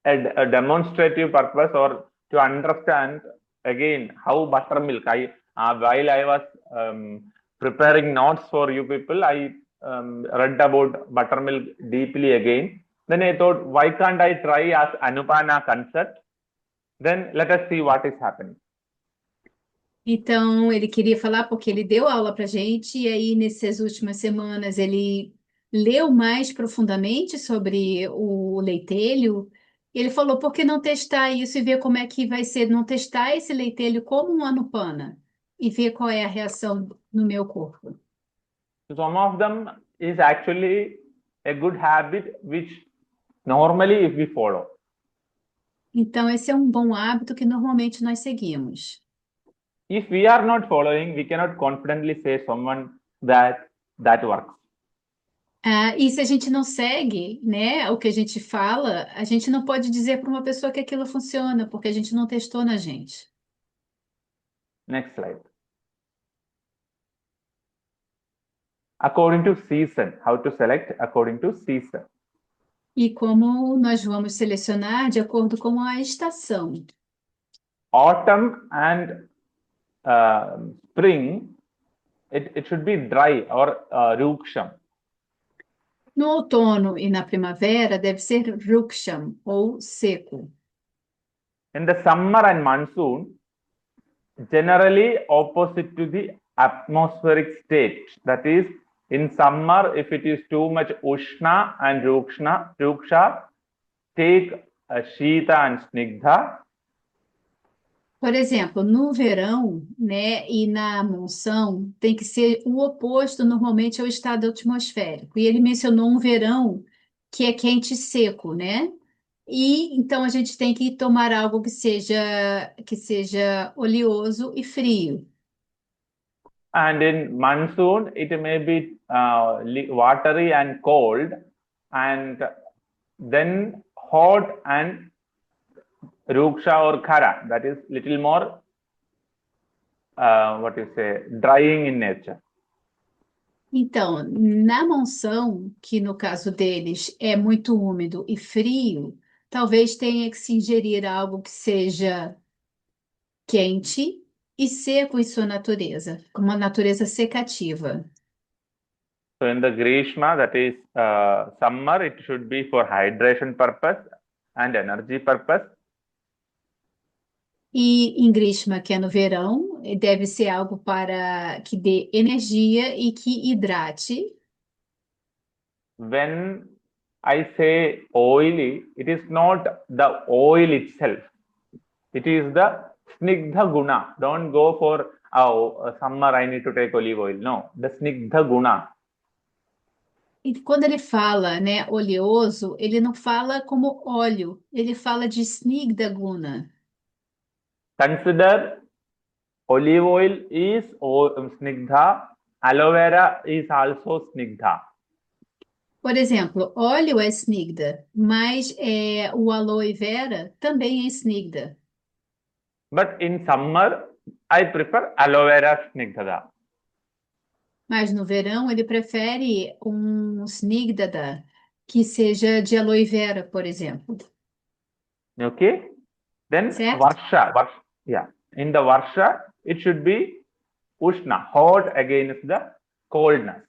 a demonstrative purpose or to understand again how buttermilk. While I was preparing notes for you people, I read about buttermilk deeply again. Then I thought, why can't I try as Anupana concept? Then let us see what is happening. Então, ele queria falar porque ele deu aula para gente, e aí, nessas últimas semanas, ele leu mais profundamente sobre o leitelho. E ele falou, por que não testar isso e ver como é que vai ser, não testar esse leitelho como um Anupana e ver qual é a reação no meu corpo. Some of them is actually a good habit which normally if we follow. Então, esse é um bom hábito que normalmente nós seguimos. If we are not following, we cannot confidently say someone that works. E se a gente não segue, né, o que a gente fala, a gente não pode dizer para uma pessoa que aquilo funciona, porque a gente não testou na gente. Next slide. According to season, how to select according to season. E como nós vamos selecionar de acordo com a estação. Autumn and spring, it should be dry or ruksham. No outono e na primavera deve ser ruksham ou seco. In the summer and monsoon, generally opposite to the atmospheric state. That is, in summer, if it is too much ushna and ruksha, take shita and snigdha. Por exemplo, no verão, né, e na monção, tem que ser o oposto normalmente ao estado atmosférico. E ele mencionou um verão que é quente e seco, né? E então a gente tem que tomar algo que seja oleoso e frio. And in monsoon, it may be watery and cold, and then hot and ruksha or khara. That is little more, drying in nature. Então, na monção, que no caso deles é muito úmido e frio, talvez tenha que se ingerir algo que seja quente e seco em sua natureza, com uma natureza secativa. So in the Grishma, that is summer, it should be for hydration purpose and energy purpose. E em Grishma, que é no verão, deve ser algo para que dê energia e que hidrate. When I say oily, it is not the oil itself. It is the snigdha guna. Don't go for summer I need to take olive oil. No, the snigdha guna. E quando ele fala, né, oleoso, ele não fala como óleo, ele fala de snigdha guna. Consider olive oil is snigdha. Aloe vera is also snigdha. Por exemplo, óleo é snigdha, mas o aloe vera também é snigdha. But in summer, I prefer aloe vera snigdha. Mas no verão ele prefere um snigdha que seja de aloe vera, por exemplo. Okay. Then certo? yeah. In the Varsha, it should be Ushna, hot against the coldness.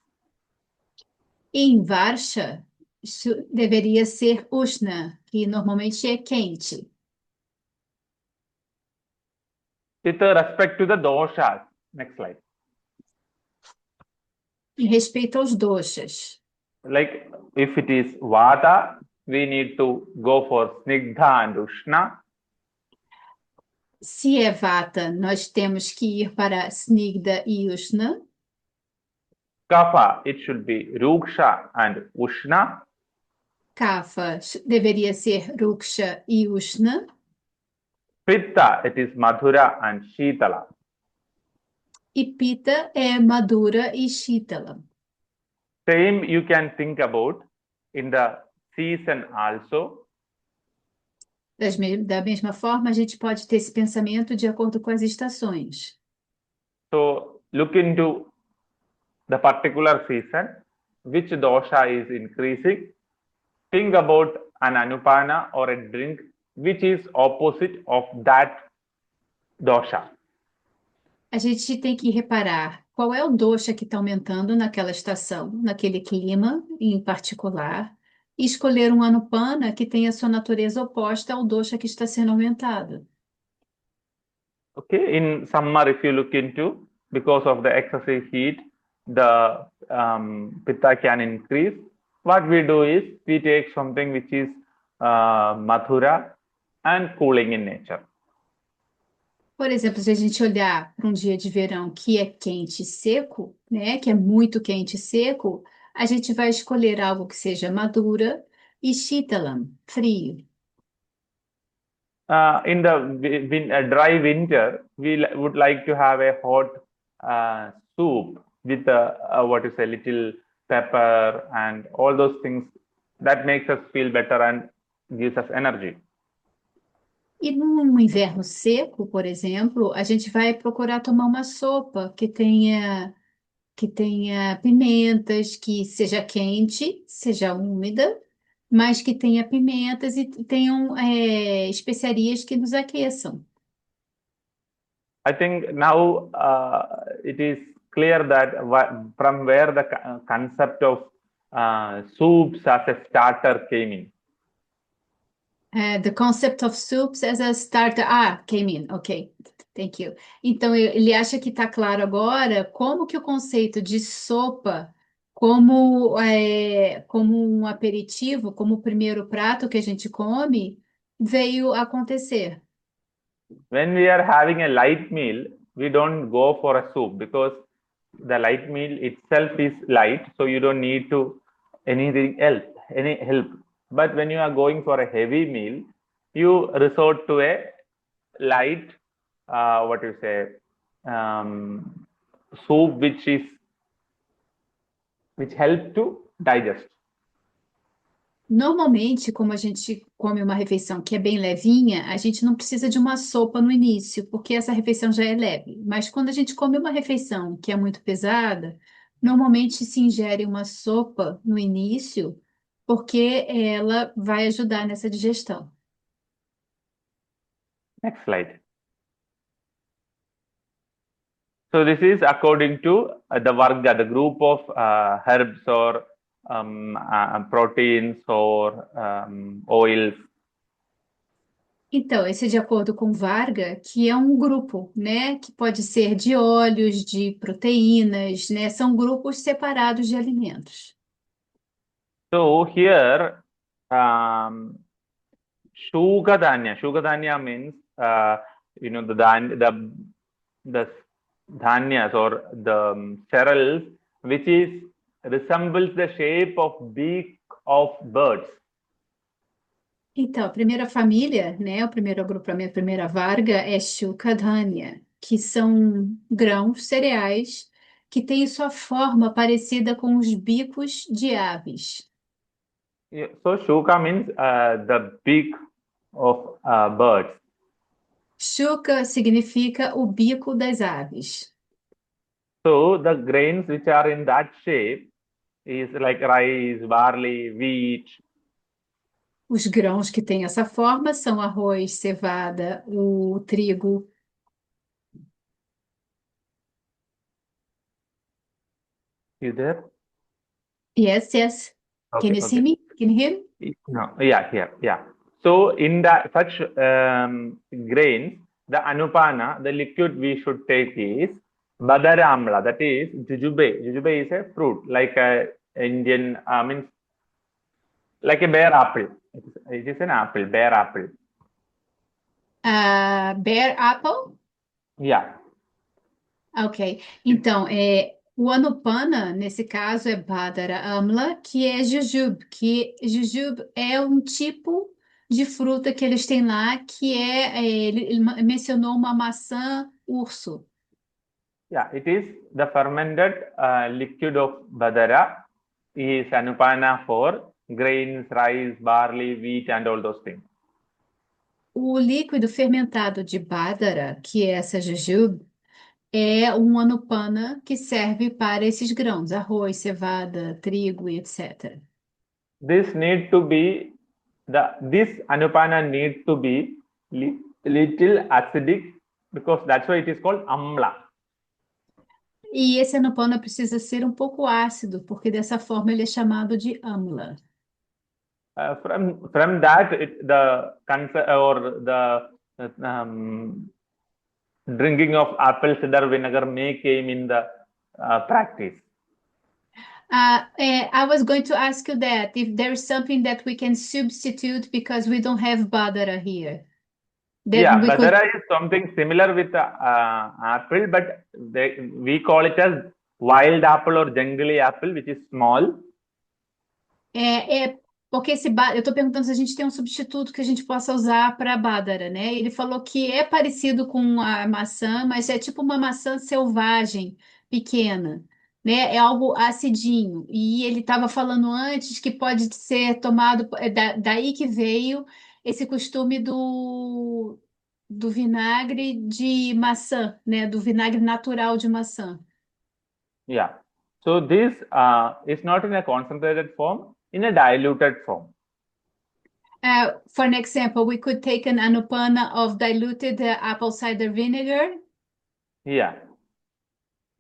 Em Varsha, isso deveria ser Ushna, que normalmente é quente. With respect to the doshas. Next slide. Em respeito aos doshas. Like if it is Vata, we need to go for Snigdha and Ushna. Se é Vata, nós temos que ir para Snigdha e Ushna. Kapha, it should be Ruksha and Ushna. Kapha deveria ser Ruksha e Ushna. Pitta, it is Madhura and Shitala. E Pitta é Madura e Shitala. Same you can think about in the season also. Da mesma forma, a gente pode ter esse pensamento de acordo com as estações. So look into the particular season, which dosha is increasing. Think about an anupana or a drink which is opposite of that dosha. A gente tem que reparar qual é o dosha que está aumentando naquela estação, naquele clima em particular, e escolher um anupana que tenha sua natureza oposta ao dosha que está sendo aumentado. Okay, in summer, if you look into, because of the excessive heat, the pitta can increase. What we do is we take something which is mathura and cooling in nature. Por exemplo, se a gente olhar para um dia de verão que é quente e seco, né, que é muito quente e seco, a gente vai escolher algo que seja madura e shitalam, frio. In the dry winter, we would like to have a hot soup with what is a little pepper and all those things that makes us feel better and gives us energy. E num inverno seco, por exemplo, a gente vai procurar tomar uma sopa que tenha pimentas, que seja quente, seja úmida, mas que tenha pimentas e tenham especiarias que nos aqueçam. I think now it is clear that from where the concept of soups as a starter came in. The concept of soups as a starter. Ah, came in. Ok, thank you. Então, ele acha que está claro agora como que o conceito de sopa, como um aperitivo, como o primeiro prato que a gente come, veio acontecer. When we are having a light meal, we don't go for a soup because the light meal itself is light, so you don't need to anything else, any help. But when you are going for a heavy meal, you resort to a light, what you say, soup which helps to digest. Normalmente, como a gente come uma refeição que é bem levinha, a gente não precisa de uma sopa no início, porque essa refeição já é leve. Mas quando a gente come uma refeição que é muito pesada, normalmente se ingere uma sopa no início, porque ela vai ajudar nessa digestão. Next slide. So this is according to the Varga, the group of herbs or proteins or oils. Então, esse é de acordo com Varga, que é um grupo, né, que pode ser de óleos, de proteínas, né, são grupos separados de alimentos. So here, Shugadanya means the dhanyas or the cereals which resembles the shape of beak of birds. Então, a primeira família, né, o primeiro agrupamento, a primeira varga é Shukadanya, que são grãos, cereais, que têm sua forma parecida com os bicos de aves. So Shuka means the beak of birds. Shuka significa o bico das aves. So the grains which are in that shape is like rice, barley, wheat. Os grãos que têm essa forma são arroz, cevada, o trigo. You there? Yes, yes. Can Okay, you see okay. me? Can you hear me? No, yeah, here, yeah. So in that such grains, the anupana, the liquid we should take is badara amla, that is jujube. Jujube is a fruit, like a Indian, means like a bear apple. It is an apple, bear apple. Bear apple? Yeah, Ok. Então, o Anupana, nesse caso, é Badara Amla, que é jujube, que jujube é um tipo de fruta que eles têm lá, que ele mencionou uma maçã urso. yeah. It is the fermented liquid of badara is anupana for grains, rice, barley, wheat, and all those things. O líquido fermentado de Badara, que é essa jujube, é um Anupana que serve para esses grãos, arroz, cevada, trigo e etc. This need to be this anupana need to be little acidic, because that's why it is called amla. E esse Anupana precisa ser um pouco ácido, porque dessa forma ele é chamado de Amla. From that, the cancer or the drinking of apple cider vinegar may came in the practice. I was going to ask you that if there is something that we can substitute because we don't have Badara here. That Yeah, we could, badara is something similar with apple, but we call it as wild apple or jungly apple, which is small. porque eu estou perguntando se a gente tem um substituto que a gente possa usar para Badara, né? Ele falou que é parecido com a maçã, mas é tipo uma maçã selvagem, pequena, né? É algo acidinho. E ele estava falando antes que pode ser tomado, daí que veio esse costume do vinagre de maçã, né? Do vinagre natural de maçã. Yeah. So this is not in a concentrated form, in a diluted form. For an example, we could take an anupana of diluted apple cider vinegar. Yeah.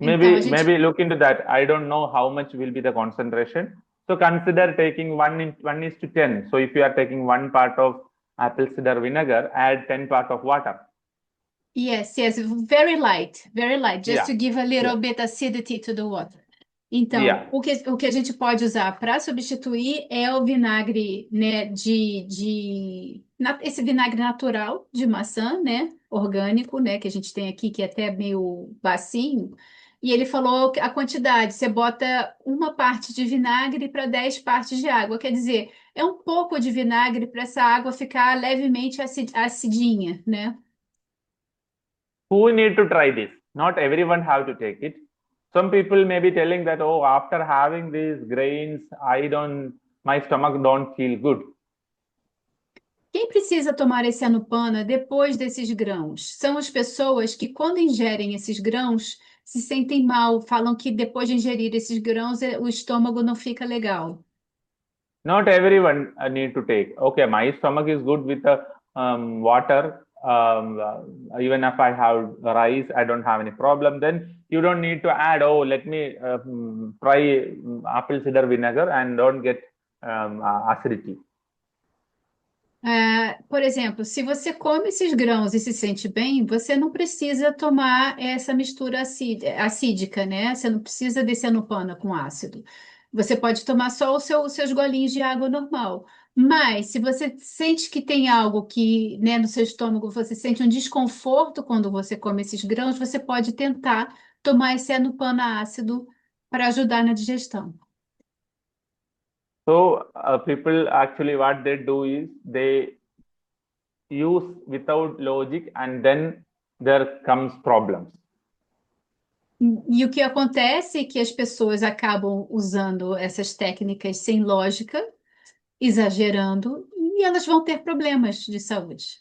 Então, a Maybe gente. look into that. I don't know how much will be the concentration. So consider taking 1:10. So if you are taking 1 part of apple cider vinegar, add 10 part of water. Yes, yes, very light, just Yeah. to give a little Yeah. bit acidity to the water. Então, Yeah. o que a gente pode usar para substituir é o vinagre, né, esse vinagre natural de maçã, né, orgânico, né, que a gente tem aqui, que é até meio bacinho. E ele falou que a quantidade, você bota uma parte de vinagre para 10 partes de água. Quer dizer, é um pouco de vinagre para essa água ficar levemente acidinha, né? Who need to try this? Not everyone have to take it. Some people may be telling that, oh, after having these grains, my stomach don't feel good. Quem precisa tomar esse Anupana depois desses grãos? São as pessoas que, quando ingerem esses grãos, se sentem mal, falam que depois de ingerir esses grãos, o estômago não fica legal. Not everyone need to take. Okay, my stomach is good with the water. Even if I have rice, I don't have any problem. Then you don't need to add, oh, let me try apple cider vinegar and don't get acidity. Por exemplo, se você come esses grãos e se sente bem, você não precisa tomar essa mistura acídica, né? Você não precisa desse Anupana com ácido. Você pode tomar só os seus golinhos de água normal. Mas se você sente que tem algo que, né, no seu estômago, você sente um desconforto quando você come esses grãos, você pode tentar tomar esse Anupana ácido para ajudar na digestão. So people actually what they do is they use without logic, and then there comes problems. E o que acontece é que as pessoas acabam usando essas técnicas sem lógica, exagerando, e elas vão ter problemas de saúde.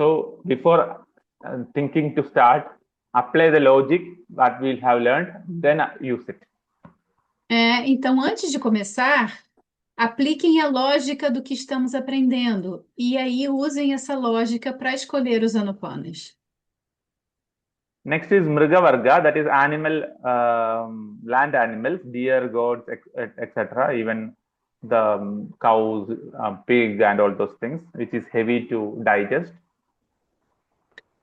So before thinking to start, apply the logic that we have learned, then use it. Então, antes de começar, Apliquem a lógica do que estamos aprendendo e aí usem essa lógica para escolher os anupanas. Next is Mrigavarga, that is animal, land animals, deer, goats, etc. Even the cows, pig, and all those things, which is heavy to digest.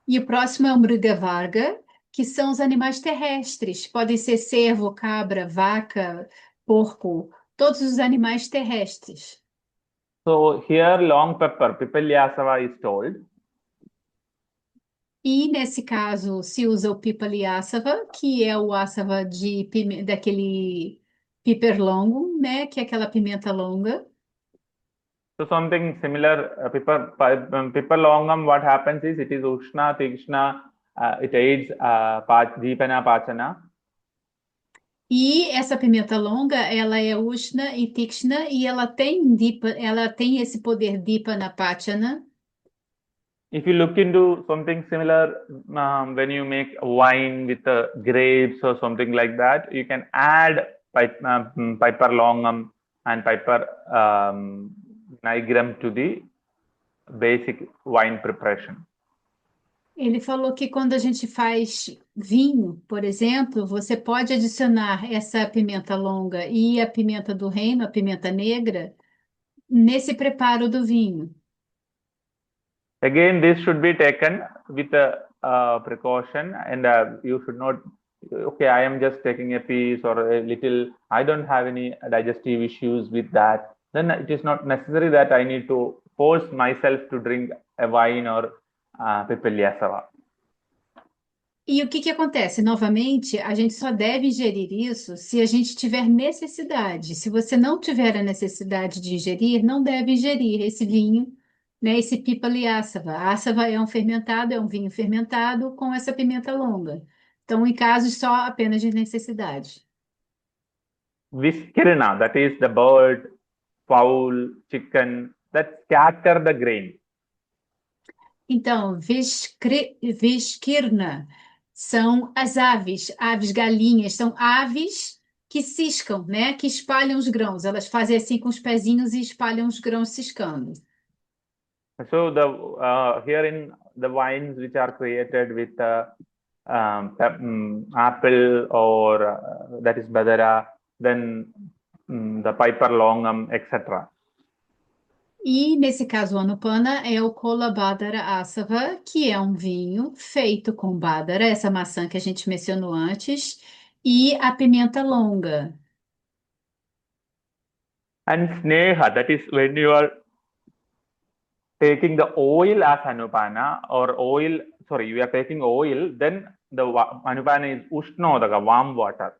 E o próximo é o Mrigavarga, que são os animais terrestres. Podem ser cervo, cabra, vaca, porco, todos os animais terrestres. So here, long pepper, Pipalyasava is told. E nesse caso se usa o Pipaliasava, que é o assava daquele piper longo, né? Que é aquela pimenta longa. So something similar, Piparlongam, what happens is it is Ushna, Tikshna, it aids Deepana, Pachana. E essa pimenta longa, ela é Ushna e Tikshna e ela tem esse poder Dipana Pachana. If you look into something similar, when you make wine with grapes or something like that, you can add Piperlongam and Piper nigrum to the basic wine preparation. Ele falou que quando a gente faz vinho, por exemplo, você pode adicionar essa pimenta longa e a pimenta do reino, a pimenta negra, nesse preparo do vinho. Again, this should be taken with a precaution, and you should not. Okay, I am just taking a piece or a little. I don't have any digestive issues with that. Then it is not necessary that I need to force myself to drink a wine or Pipilyasava. E o que que acontece? Novamente, a gente só deve ingerir isso se a gente tiver necessidade. Se você não tiver a necessidade de ingerir, não deve ingerir esse vinho, né? Esse pipa liássava. A ássava é um fermentado, é um vinho fermentado com essa pimenta longa. Então, em casos só apenas de necessidade. Viskirna, that is the bird, fowl, chicken that scatter the grain. Então, Vishkirna são as aves, aves galinhas, são aves que ciscam, né? Que espalham os grãos. Elas fazem assim com os pezinhos e espalham os grãos ciscando. So the here in the wines which are created with apple or that is badara, then the piper longum, etc. E nesse caso, o Anupana é o Kola Badara Assava, que é um vinho feito com Badara, essa maçã que a gente mencionou antes, e a pimenta longa. And sneha, that is when you are taking the oil as anupana or oil, sorry, you are taking oil, then the anupana is ushnodaka, warm water.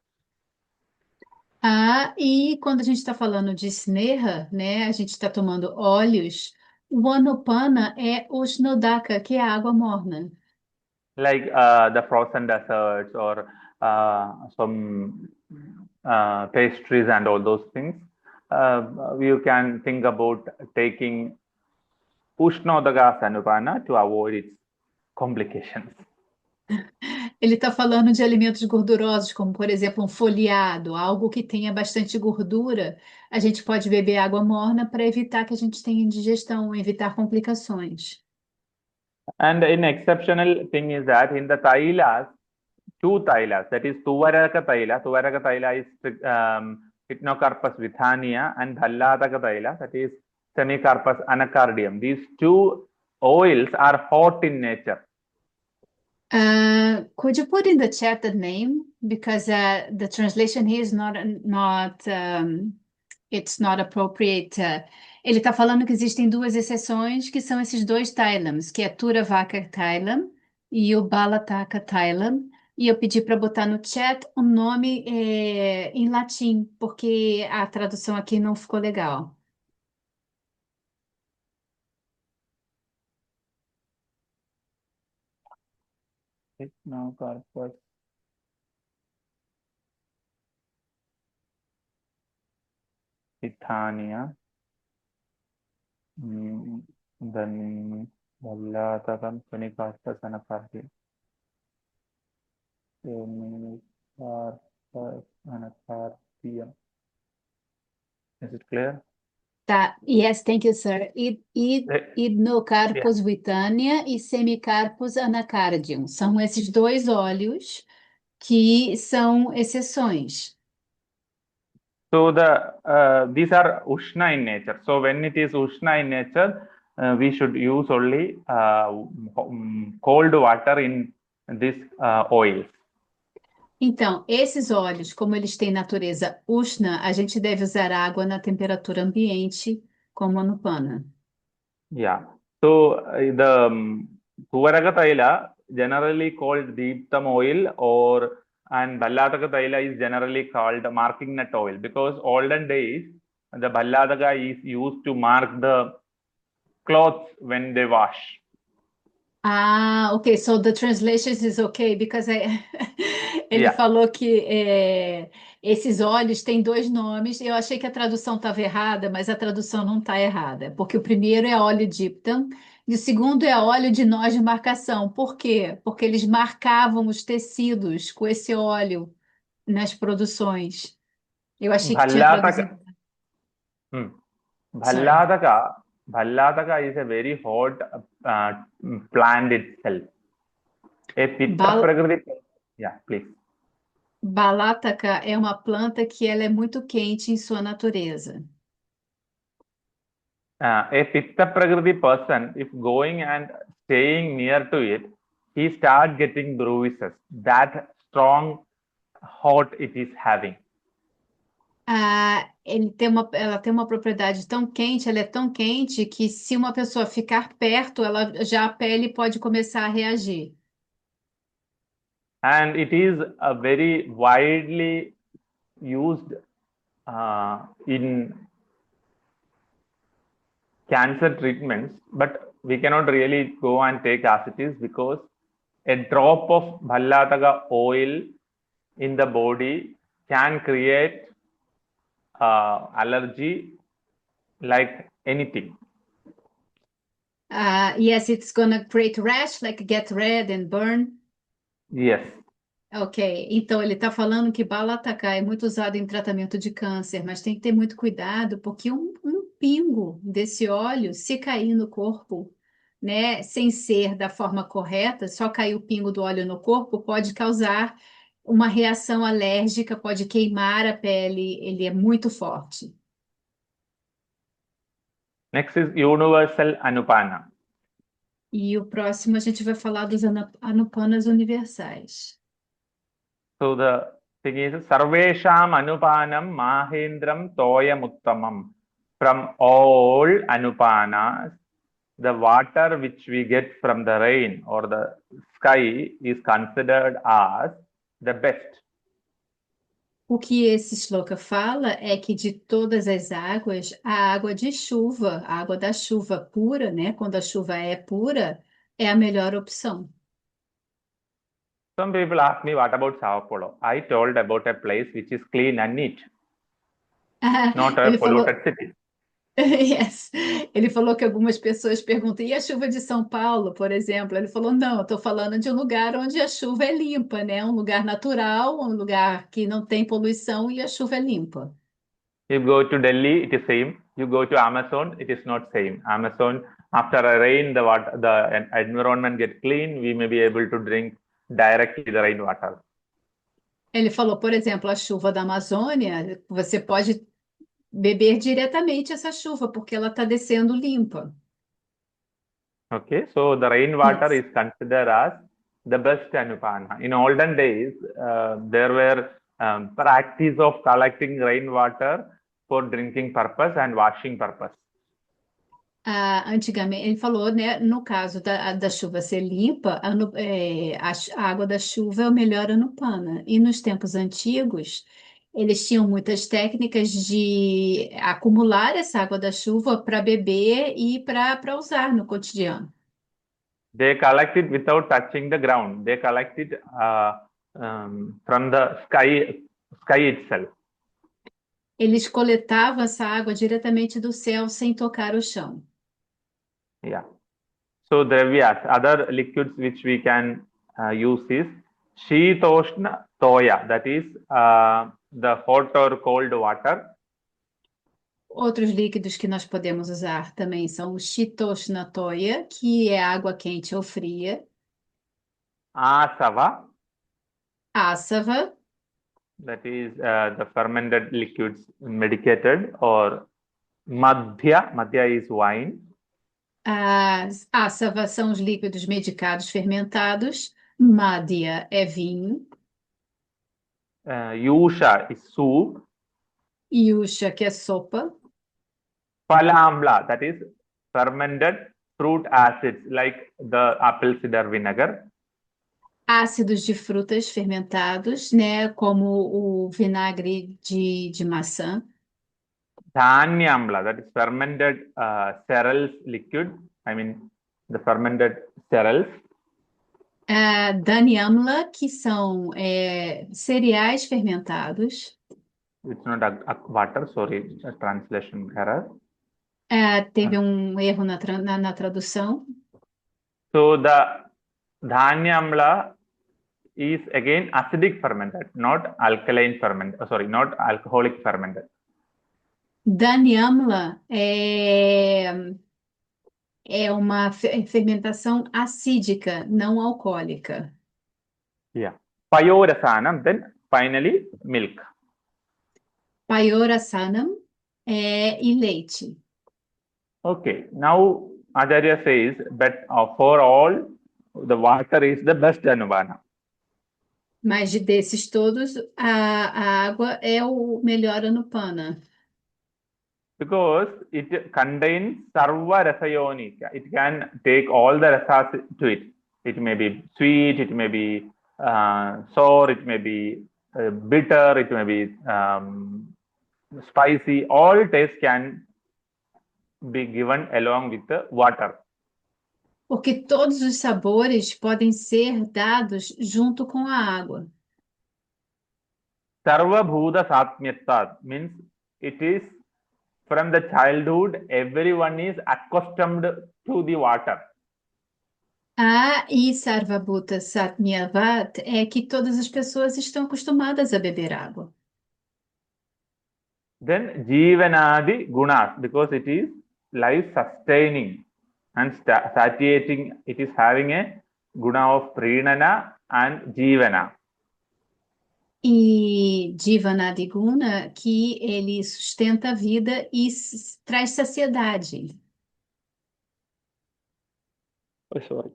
Ah, e quando a gente está falando de Sneha, né, a gente está tomando óleos, o Anupana é o Shnodaka, que é a água morna. Like the frozen desserts or some pastries and all those things. You can think about taking Ushnodaka Sanupana to avoid its complications. Ele está falando de alimentos gordurosos, como por exemplo um folheado, algo que tenha bastante gordura. A gente pode beber água morna para evitar que a gente tenha indigestão, evitar complicações. And an exceptional thing is that in the Thailas, two Thailas, that is Tuvaraka Thaila is Hypnocarpus vithania, and Bhallataka Thaila, that is Semicarpus anacardium. These two oils are hot in nature. Could you put in the chat the name? Because the translation here is it's not appropriate. Ele está falando que existem duas exceções, que são esses dois Thailands, que é Turavaka Thailand e o Balataka Thailand. E eu pedi para botar no chat o nome em latim, porque a tradução aqui não ficou legal. Hypnocarpus vithania. Then Bhallatakam Semicarpus anacardium. Semicarpus anacardium. Is it clear? Tá. Yes, thank you, sir. Hidnocarpus withania e Semicarpus anacardium. São esses dois óleos que são exceções. So these are Ushna in nature. So when it is Ushna in nature, we should use only cold water in this oils. Então, esses óleos, como eles têm natureza Ushna, a gente deve usar água na temperatura ambiente, como no Pana. Yeah. So the Tuvaraka Taila generally called Deeptam oil and Bhallataka Taila is generally called marking nut oil because olden days the Bhallataka is used to mark the clothes when they wash. Ah, ok. So the translation is okay, because ele Yeah. falou que esses óleos têm dois nomes. Eu achei que a tradução estava errada, mas a tradução não está errada, porque o primeiro é óleo Dipton e o segundo é óleo de nós de marcação. Por quê? Porque eles marcavam os tecidos com esse óleo nas produções. Eu achei que tinha Bhallataka, traduzido. Sorry. Bhallataka is a very hot plant itself. A Pitta Prakriti. Yeah, please. Balataka é uma planta que ela é muito quente em sua natureza. A Pitta Prakriti person, if going and staying near to it, he start getting bruises. That strong hot it is having. Ela tem uma propriedade tão quente, ela é tão quente que se uma pessoa ficar perto, a pele pode começar a reagir. And it is a very widely used in cancer treatments, but we cannot really go and take as it is because a drop of Bhallataka oil in the body can create allergy like anything. Yes, it's gonna create rash, like get red and burn. Yes. Ok, então ele está falando que Balatacá é muito usado em tratamento de câncer, mas tem que ter muito cuidado, porque um pingo desse óleo, se cair no corpo, né, sem ser da forma correta, só cair o pingo do óleo no corpo pode causar uma reação alérgica, pode queimar a pele, ele é muito forte. Next is universal Anupana. E o próximo a gente vai falar dos anupanas universais. So the thing is Sarvesham Anupanam Mahendram Toyamuttamam. From all Anupanas, the water which we get from the rain or the sky is considered as the best. O que esse shloka fala é que de todas as águas, a água de chuva, a água da chuva pura, né? Quando a chuva é pura, é a melhor opção. Some people ask me, what about Sao Paulo? I told about a place which is clean and neat, not a Ele falou, polluted city. yes. Ele falou que algumas pessoas perguntam, e a chuva de São Paulo, por exemplo? Ele falou, não, eu estou falando de um lugar onde a chuva é limpa, né? Um lugar natural, um lugar que não tem poluição e a chuva é limpa. You go to Delhi, it is same. You go to Amazon, it is not same. Amazon, after a rain, the environment gets clean. We may be able to drink directly the rainwater. Ele falou, por exemplo, a chuva da Amazônia, você pode beber diretamente essa chuva, porque ela está descendo limpa. Okay, so the rainwater Yes. is considered as the best Anupana. In olden days, there were practice of collecting rainwater for drinking purpose and washing purpose. Antigamente, ele falou, né, no caso da chuva ser limpa, a água da chuva é o melhor Anupana. E nos tempos antigos, eles tinham muitas técnicas de acumular essa água da chuva para beber e para usar no cotidiano. They collect it without touching the ground. They collect it from the sky itself. Eles coletavam essa água diretamente do céu sem tocar o chão. Yeah. So dravyas, other liquids which we can use is Shitoshna Toya, that is the hot or cold water. Outros líquidos que nós podemos usar também são o Shitoshnatoya, que é água quente ou fria, Asava, Ássava, that is the fermented liquids medicated, or Madhya is wine, as Ássava são os líquidos medicados fermentados, Madhya é vinho, Yusha is soup, Yusha, que é sopa, Palamla, that is fermented fruit acids like the apple cider vinegar, ácidos de frutas fermentados, né, como o vinagre de maçã, Dhanyamla, that is fermented cereals liquid, I mean the fermented cereals, Danyamla, que são cereais fermentados. it's not water, sorry, translation error. Teve um erro na tradução. So the Dhanyamla is again acidic fermented, not alkaline fermented, sorry, not alcoholic fermented. Danyamla é uma fermentação acídica, não alcoólica. Yeah. Payorasanam, then finally milk. Payorasanam e leite. Okay, now Acharya says, but for all, the water is the best Anubana. Mas desses todos, a água é o melhor Anupana. Because it contains sarva rasayonika. It can take all the rasas to it. It may be sweet, it may be sour, it may be bitter, it may be spicy. All tastes can be given along with the water. Porque todos os sabores podem ser dados junto com a água. Sarva bhuta satmyatat means it is from the childhood, everyone is accustomed to the water. E Sarvabhuta Satmyavat é que todas as pessoas estão acostumadas a beber água. Then Jivanadi gunas, because it is life sustaining and satiating, it is having a guna of Prinana and Jivana. E Jivanadiguna, que ele sustenta a vida e traz saciedade. Oh, sorry.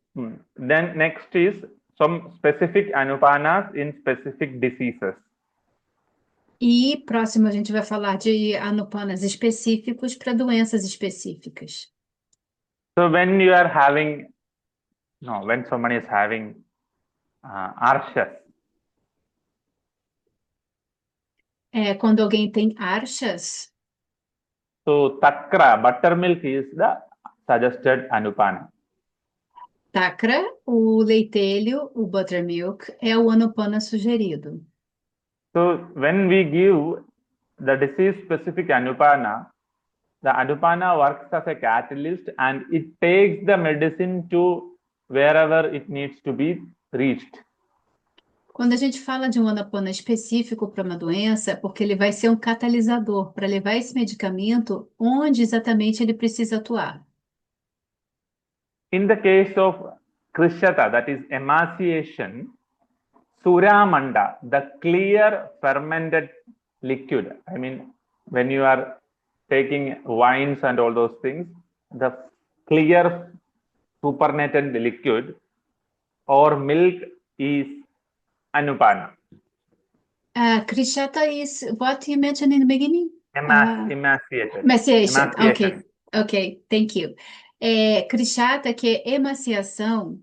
Then next is some specific anupanas in specific diseases. E próximo a gente vai falar de anupanas específicos para doenças específicas. So when someone is having arshas, Quando alguém tem archas, so takra, buttermilk is the suggested anupana. Takra, o leitelho, o buttermilk, é o anupana sugerido. So when we give the disease-specific anupana, the anupana works as a catalyst and it takes the medicine to wherever it needs to be reached. Quando a gente fala de um anupana específico para uma doença, é porque ele vai ser um catalisador para levar esse medicamento onde exatamente ele precisa atuar. In the case of Krishata, that is emaciation, Suramanda, the clear fermented liquid. I mean, when you are taking wines and all those things, the clear supernatant liquid or milk is Anupana. Krishata is what you mentioned in the beginning? Emaciated. Emaciation. Emaciation. Ok, thank you. Krishata, que é emaciação,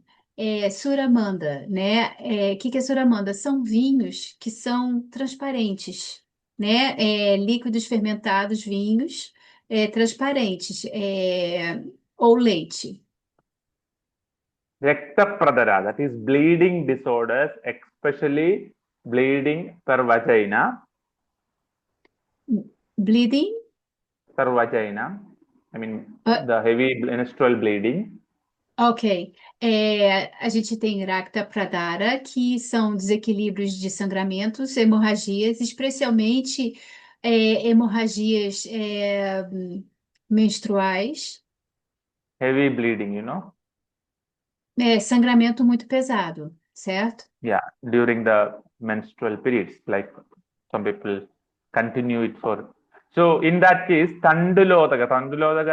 Suramanda, né? Que é Suramanda? São vinhos que são transparentes, né? Líquidos fermentados, vinhos transparentes, ou leite. Rakta Pradara, that is bleeding disorders, especially bleeding per vagina. Bleeding? Per vagina. I mean, the heavy menstrual bleeding. Ok. A gente tem Rakta Pradara, que são desequilíbrios de sangramentos, hemorragias, especialmente hemorragias menstruais, heavy bleeding, you know. sangramento muito pesado, certo? Yeah, during the menstrual periods, like some people continue it for. So in that case, Tandulodaka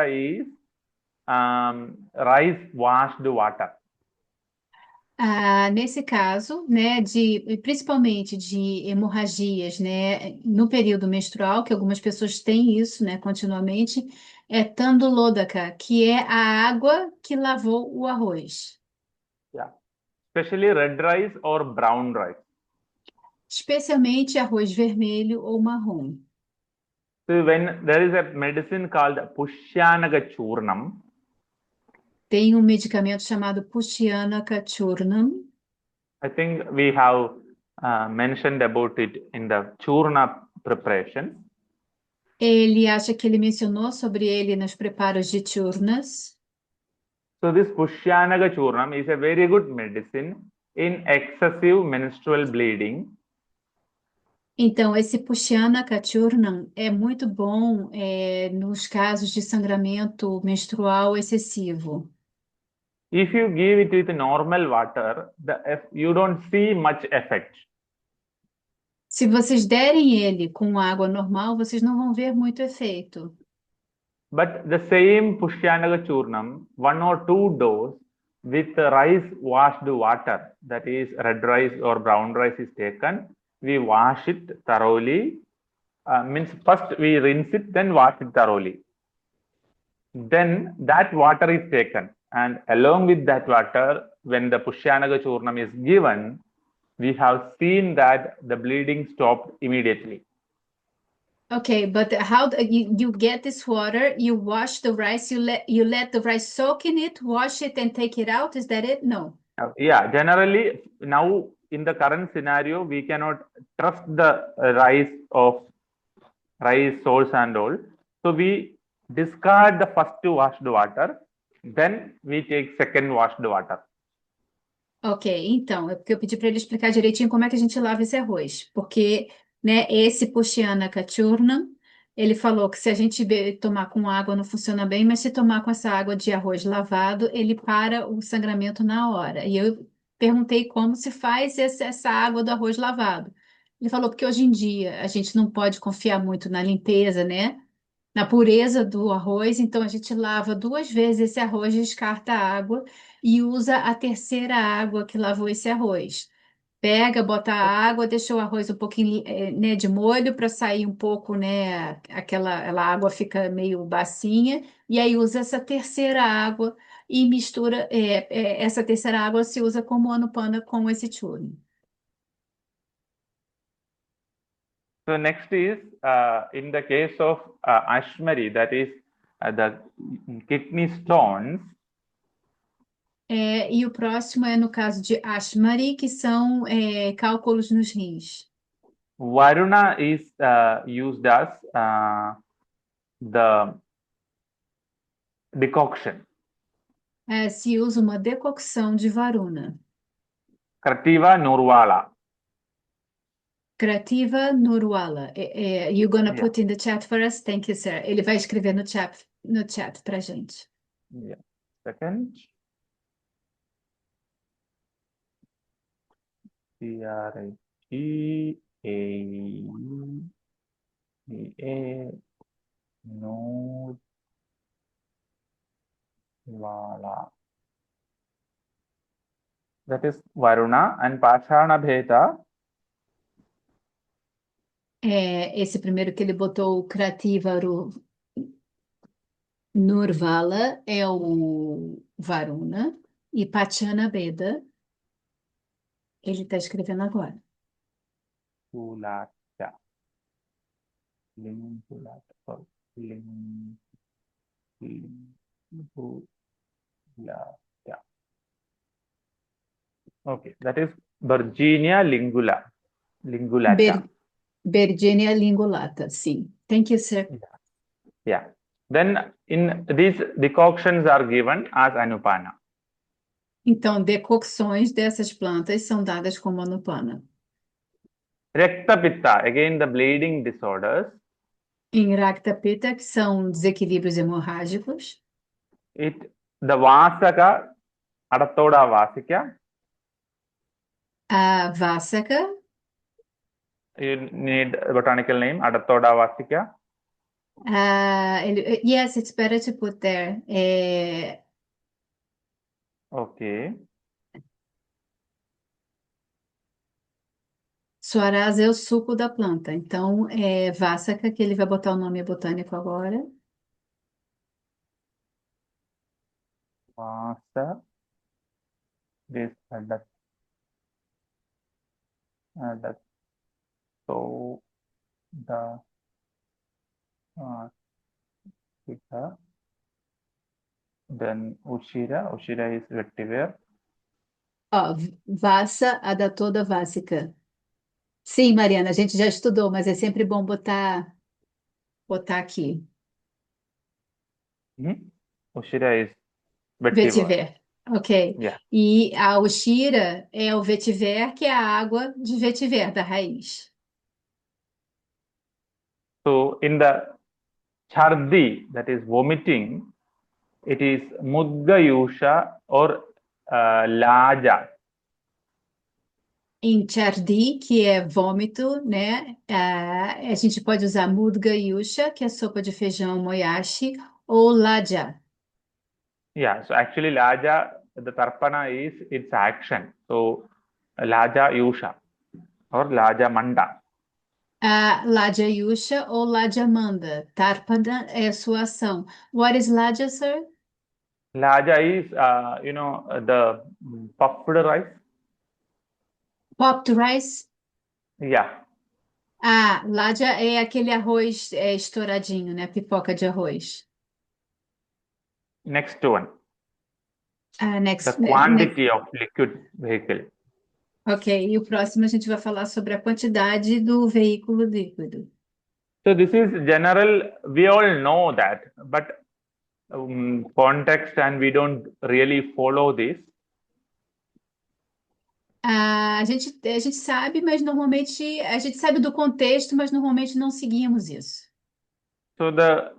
is rice washed water. Nesse caso, né, principalmente de hemorragias, né, no período menstrual, que algumas pessoas têm isso, né, continuamente, é tandulodaka, que é a água que lavou o arroz. Yeah, especially red rice or brown rice. Especialmente arroz vermelho ou marrom. So when there is a medicine called Pushyanaga Churnam, Tem um medicamento chamado Pushyanaka Churnam. I think we have mentioned about it in the Churna preparation. Ele acha que ele mencionou sobre ele nos preparos de churnas. So this Pushyanaga Churnam is a very good medicine in excessive menstrual bleeding. Então, esse Pushyanaka Churnam é muito bom nos casos de sangramento menstrual excessivo. If you give it with normal water, you don't see much effect. Se vocês derem ele com água normal, vocês não vão ver muito efeito. But the same Pushyanaga Churnam, 1 or 2 dose with rice washed water, that is red rice or brown rice is taken, we wash it thoroughly. Means first we rinse it, then wash it thoroughly. Then that water is taken, and along with that water, when the Pushyanaga Churnam is given, we have seen that the bleeding stopped immediately. Okay, but how you get this water? You wash the rice. You let the rice soak in it, wash it, and take it out. Is that it? No. Yeah, generally now in the current scenario, we cannot trust the rice source and all. So we discard the first washed water, then we take second washed water. Ok, então, é porque eu pedi para ele explicar direitinho como é que a gente lava esse arroz. Porque, né, esse Pushyana Churnam, ele falou que se a gente tomar com água não funciona bem, mas se tomar com essa água de arroz lavado, ele para o sangramento na hora. E eu perguntei como se faz essa água do arroz lavado. Ele falou porque hoje em dia a gente não pode confiar muito na limpeza, né? Na pureza do arroz, então a gente lava 2 vezes esse arroz, descarta a água e usa a terceira água que lavou esse arroz. Pega, bota a água, deixa o arroz um pouquinho, né, de molho para sair um pouco, né, aquela água fica meio bacinha, e aí usa essa terceira água e mistura, essa terceira água se usa como anupana com esse churro. So next is in the case of Ashmari, that is the kidney stones. E o próximo é no caso de Ashmari, que são cálculos nos rins. Varuna is used as the decoction. Se usa uma decocção de Varuna. Krativa Nurwala. Krativa Nurwala. You're gonna put in the chat for us? Thank you, sir. Ele vai escrever no chat pra gente. Yeah. Second. Krativa Nurwala. That is Varuna, and Pashana Bheta. Esse primeiro que ele botou, o Krativa Nurvala, é o Varuna. E Pachana Beda, ele está escrevendo agora. Kulata. Okay, that is Virginia lingulata. Virginia lingulata, sim. Thank you, sir. Yeah. Then in these decoctions are given as anupana. Então, decocções dessas plantas são dadas como anupana. Rekta Pitta, again the bleeding disorders. Em Rakta Pitta, que são desequilíbrios hemorrágicos. The Vasaka, Adatoda Vasika. A Vasaka, You need botanical name, Adatoda Vasika. yes, it's better to put there. Okay. Swaraj é o suco da planta. Então, é Vássaca, que ele vai botar o nome botânico agora. Vasa, this so the Vasika. Then Ushira is vetiver. Ó, Vassa adatoda vássica. Sim, Mariana, a gente já estudou, mas é sempre bom botar aqui. Ushira is vetiver. Vetiver. Ok. Yeah. E a Ushira é o vetiver, que é a água de vetiver, da raiz. So in the Chardi, that is vomiting, it is Mudgayusha or Laja. Em Chardi, que é vômito, né? A gente pode usar Mudga Yusha, que é sopa de feijão moyashi, ou Laja. Yeah, so actually Laja, the Tarpana is its action. So Laja Yusha or Laja Manda. Laja Yusha ou Laja Manda. Tarpada é a sua ação. What is Laja, sir? Laja is, the puffed rice. Popped rice? Yeah. Laja é aquele arroz estouradinho, né? Pipoca de arroz. Next one, Next, the quantity of liquid vehicle. Ok, e o próximo a gente vai falar sobre a quantidade do veículo líquido. So this is general, we all know that, but context and we don't really follow this. A gente sabe, mas normalmente a gente sabe do contexto, mas normalmente não seguimos isso. So the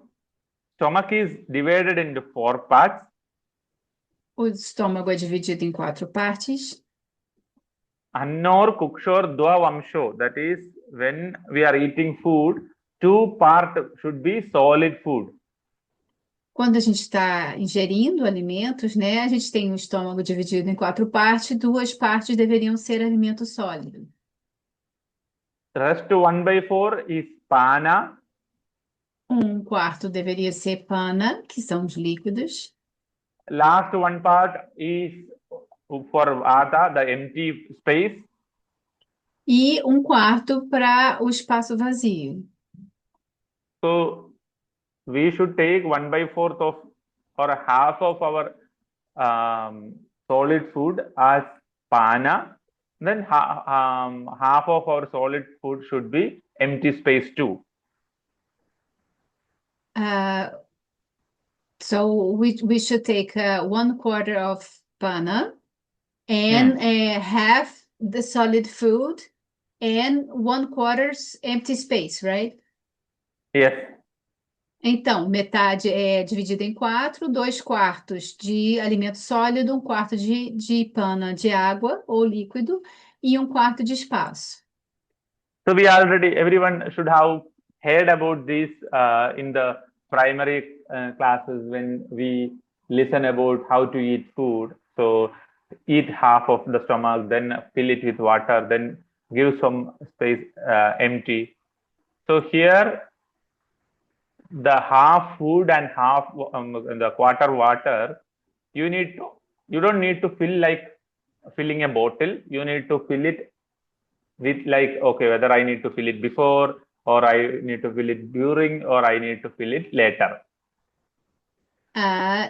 stomach is divided into 4 parts. O estômago é dividido em 4 partes. Annor Kukshor Dvavamsho, that is when we are eating food, 2 parts should be solid food. Quando a gente está ingerindo alimentos, né, a gente tem o estômago dividido em 4 partes, 2 partes deveriam ser alimento sólido. The rest 1/4 is Pana. 1/4 deveria ser pana, que são os líquidos. Last 1 part is for Vata, the empty space. E 1/4 para o espaço vazio. So we should take 1/4 of or half of our solid food as Pana. Then half of our solid food should be empty space too. So we should take 1/4 of pana and half the solid food and 1/4 empty space, right? Yes. Então, metade é dividida em 4, 2/4 de alimento sólido, 1/4 de pana de água ou líquido e 1/4 de espaço. So everyone should have heard about this in the primary classes when we listen about how to eat food. So eat half of the stomach, then fill it with water, then give some space empty. So here the half food and half the quarter water, you don't need to fill like filling a bottle. You need to fill it with whether I need to fill it before or I need to fill it during or I need to fill it later.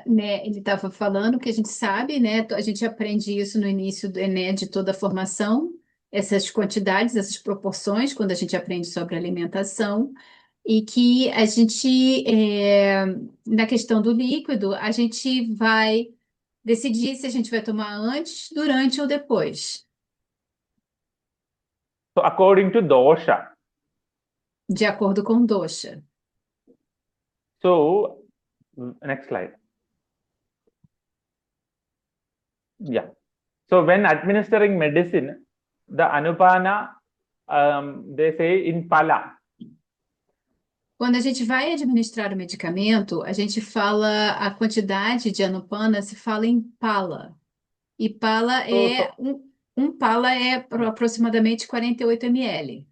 Né, ele estava falando que a gente sabe, né? A gente aprende isso no início né, de toda a formação, essas quantidades, essas proporções, quando a gente aprende sobre alimentação, e que a gente, na questão do líquido, a gente vai decidir se a gente vai tomar antes, durante ou depois. So according to dosha, De acordo com dosha. So, next slide. Yeah. So when administering medicine, the Anupana, they say in pala. Quando a gente vai administrar o medicamento, a gente fala a quantidade de Anupana se fala em pala. E pala So, um pala é aproximadamente 48 ml.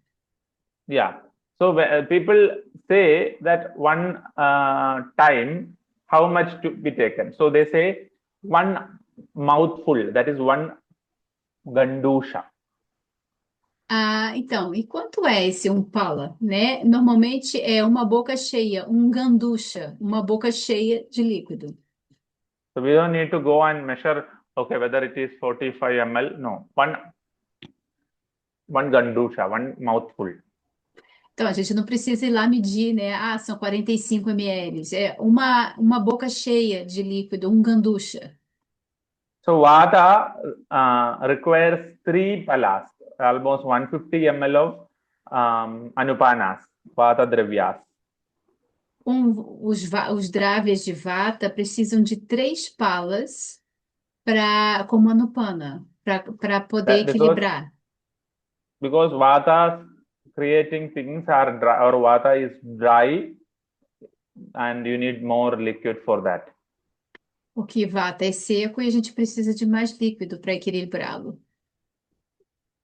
yeah. So people say that one time, how much to be taken? So they say one mouthful, that is one gandusha. Ah, então, e quanto é esse um pala, né? Normalmente é uma boca cheia, um ganducha, uma boca cheia de líquido. So we don't need to go and measure, okay, whether it is 45 ml. No, one gandusha, one mouthful. Então, a gente não precisa ir lá medir, né? Ah, são 45 ml. É uma boca cheia de líquido, um ganducha. So Vata requires 3 palas, almost 150 ml of Anupanas, Vata Dravyas. Os drávias de vata precisam de 3 palas como anupana, para poder equilibrar. Because Vata creating things are dry, or Vata is dry, and you need more liquid for that. Porque vata é seco e a gente precisa de mais líquido para equilibrá-lo.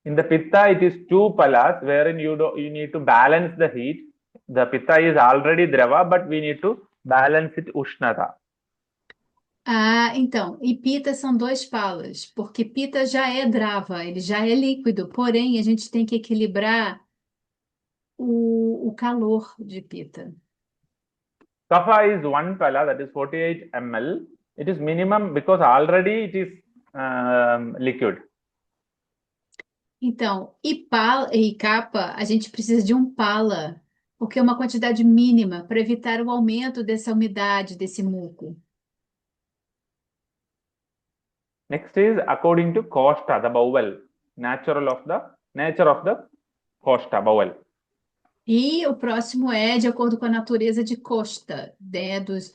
In the Pitta, it is 2 palas, wherein you need to balance the heat. The Pitta is already Drava, but we need to balance it Ushnata. Ah, então, e pita são 2 palas, porque pita já é drava, ele já é líquido, porém a gente tem que equilibrar o calor de pita. Kapha is 1 pala, that is 48 ml. It is minimum because already it is liquid. Então, e capa, a gente precisa de um pala, porque é uma quantidade mínima para evitar o aumento dessa umidade, desse muco. Next is according to Costa, the bowel, nature of the Costa bowel. E o próximo é de acordo com a natureza de costa, né, dos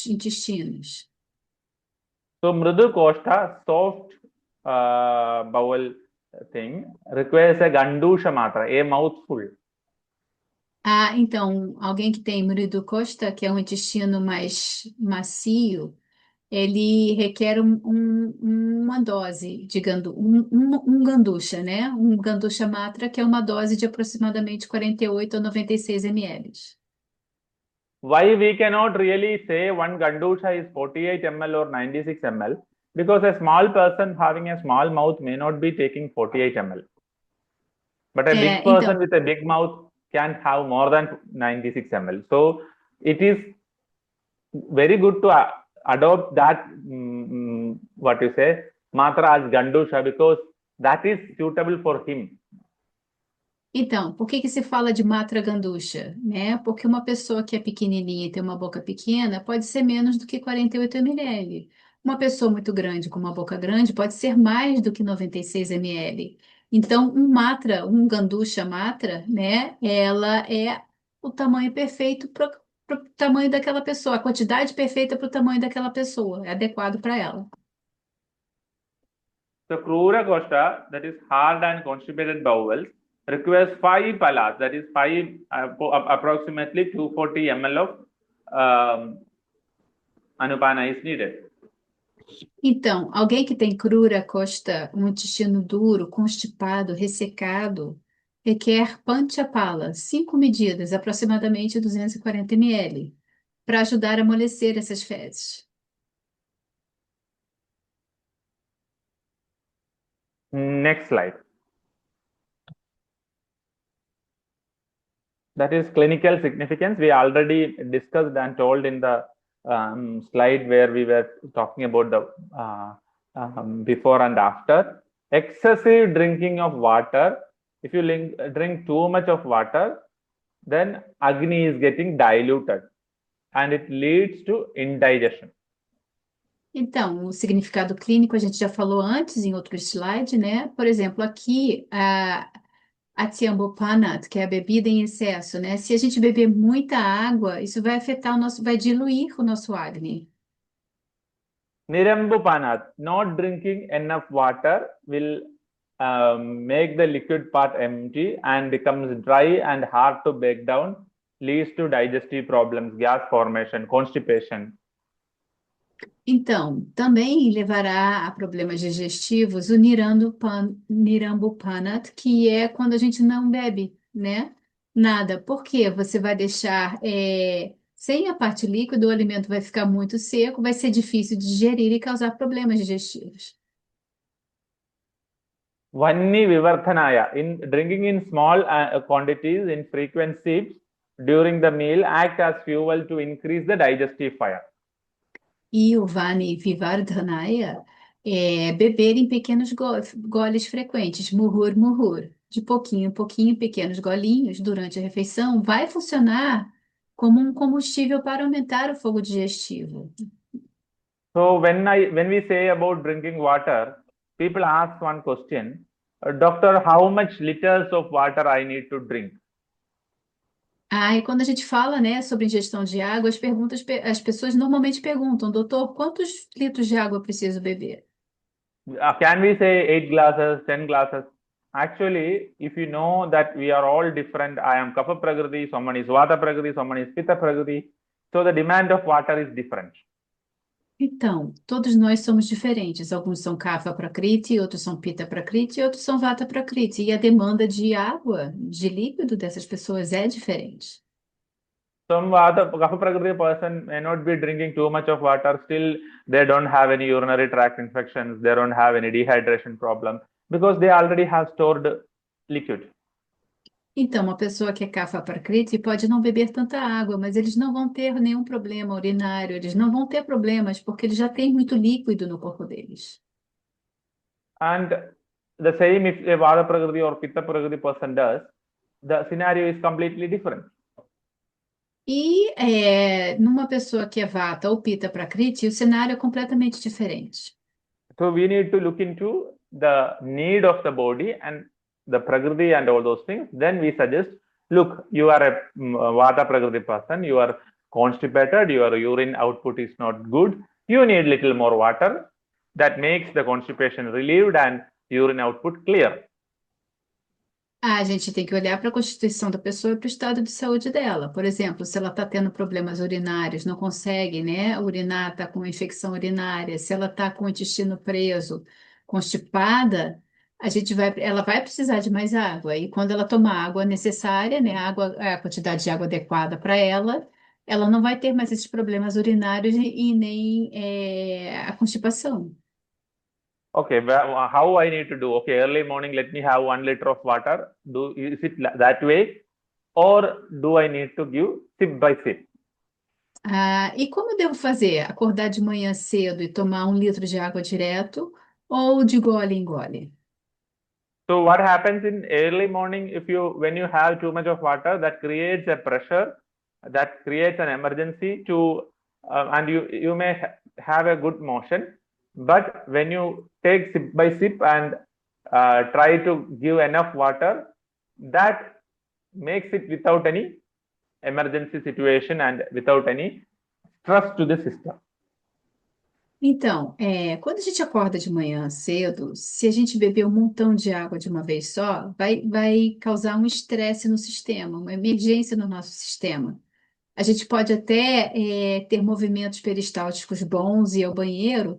intestinos. So Mridu Costa, soft bowel thing, requires a Gandusha Matra, a mouthful. Ah, então, alguém que tem murido costa, que é um intestino mais macio, ele requer uma dose de um ganducha, né? Um ganducha matra, que é uma dose de aproximadamente 48 a 96 ml. Why we cannot really say one Gandusha is 48 ml or 96 ml? Because a small person having a small mouth may not be taking 48 ml. But a big person Então, with a big mouth can have more than 96 ml. So it is very good to adopt that, what you say, Matra as Gandusha, because that is suitable for him. Então, por que que se fala de matra ganducha, né? Porque uma pessoa que é pequenininha e tem uma boca pequena pode ser menos do que 48 ml. Uma pessoa muito grande com uma boca grande pode ser mais do que 96 ml. Então, um ganducha matra, né? Ela é o tamanho perfeito para o tamanho daquela pessoa, a quantidade perfeita para o tamanho daquela pessoa, é adequado para ela. So Krura Costa, that is hard and constipated bowels, requires 5 palas, that is 5 approximately 240 ml of Anupana is needed. Então, alguém que tem crura costa, um intestino duro, constipado, ressecado, requer panchapala, 5 medidas, aproximadamente 240 ml, para ajudar a amolecer essas fezes. Next slide. That is clinical significance. We already discussed and told in the slide where we were talking about the before and after. Excessive drinking of water. If you drink too much of water, then Agni is getting diluted and it leads to indigestion. Então, o significado clínico a gente já falou antes em outro slide, né? Por exemplo, aqui Atyambopanat, que é a bebida em excesso, né? Se a gente beber muita água, isso vai afetar vai diluir o nosso Agni. Nirambupanat, not drinking enough water will make the liquid part empty and becomes dry and hard to break down, leads to digestive problems, gas formation, constipation. Então, também levará a problemas digestivos o Nirambupanat, que é quando a gente não bebe, né? Nada. Por quê? Você vai deixar sem a parte líquida, o alimento vai ficar muito seco, vai ser difícil de digerir e causar problemas digestivos. Vanni Vivarthanaya, in drinking in small quantities in frequent sips during the meal act as fuel to increase the digestive fire. E o Vani Vivardhanaya é beber em pequenos goles frequentes, murmur, murmur, de pouquinho em pouquinho, pequenos golinhos durante a refeição, vai funcionar como um combustível para aumentar o fogo digestivo. So when we say about drinking water, people ask one question, Doctor, how much liters of water I need to drink? Ah, e quando a gente fala, né, sobre ingestão de água, as pessoas normalmente perguntam, doutor, quantos litros de água eu preciso beber? Can we say 8 glasses, 10 glasses? Actually, if you know that we are all different, I am Kapha Prakriti, someone is Vata Prakriti, someone is Pitta Prakriti. So the demand of water is different. Então, todos nós somos diferentes. Alguns são Kapha Prakriti, outros são Pitta Prakriti, outros são Vata Prakriti. E a demanda de água, de líquido dessas pessoas é diferente. Some Vata, Kapha Prakriti person may not be drinking too much of water, still they don't have any urinary tract infections, they don't have any dehydration problem because they already have stored liquid. Então, uma pessoa que é Kapha Prakriti pode não beber tanta água, mas eles não vão ter nenhum problema urinário, eles não vão ter problemas porque eles já têm muito líquido no corpo deles. And the same if a Vata Prakriti or Pitta Prakriti person does, the scenario is completely different. E numa pessoa que é Vata ou Pitta Prakriti, o cenário é completamente diferente. So we need to look into the need of the body and the Prakriti and all those things. Then we suggest, look, you are a Vata Prakriti person, you are constipated, your urine output is not good, you need little more water. That makes the constipation relieved and urine output clear. A gente tem que olhar para a constituição da pessoa e para o estado de saúde dela. Por exemplo, se ela está tendo problemas urinários, não consegue, né, urinar, está com infecção urinária, se ela está com o intestino preso, constipada, ela vai precisar de mais água. E quando ela tomar a água necessária, né, a quantidade de água adequada para ela não vai ter mais esses problemas urinários e nem a constipação. Okay, how I need to do? Okay, early morning, let me have 1 liter of water. Is it that way? Or do I need to give sip by sip? Ah, e como eu devo fazer? Acordar de manhã cedo e tomar 1 litro de água direto ou de gole em gole? So what happens in early morning when you have too much of water, that creates a pressure, that creates an emergency and you may have a good motion, but when you take sip by sip and try to give enough water, that makes it without any emergency situation and without any stress to the system. Então, quando a gente acorda de manhã cedo, se a gente beber um montão de água de uma vez só, vai causar um estresse no sistema, uma emergência no nosso sistema. A gente pode até ter movimentos peristálticos bons e ir ao banheiro,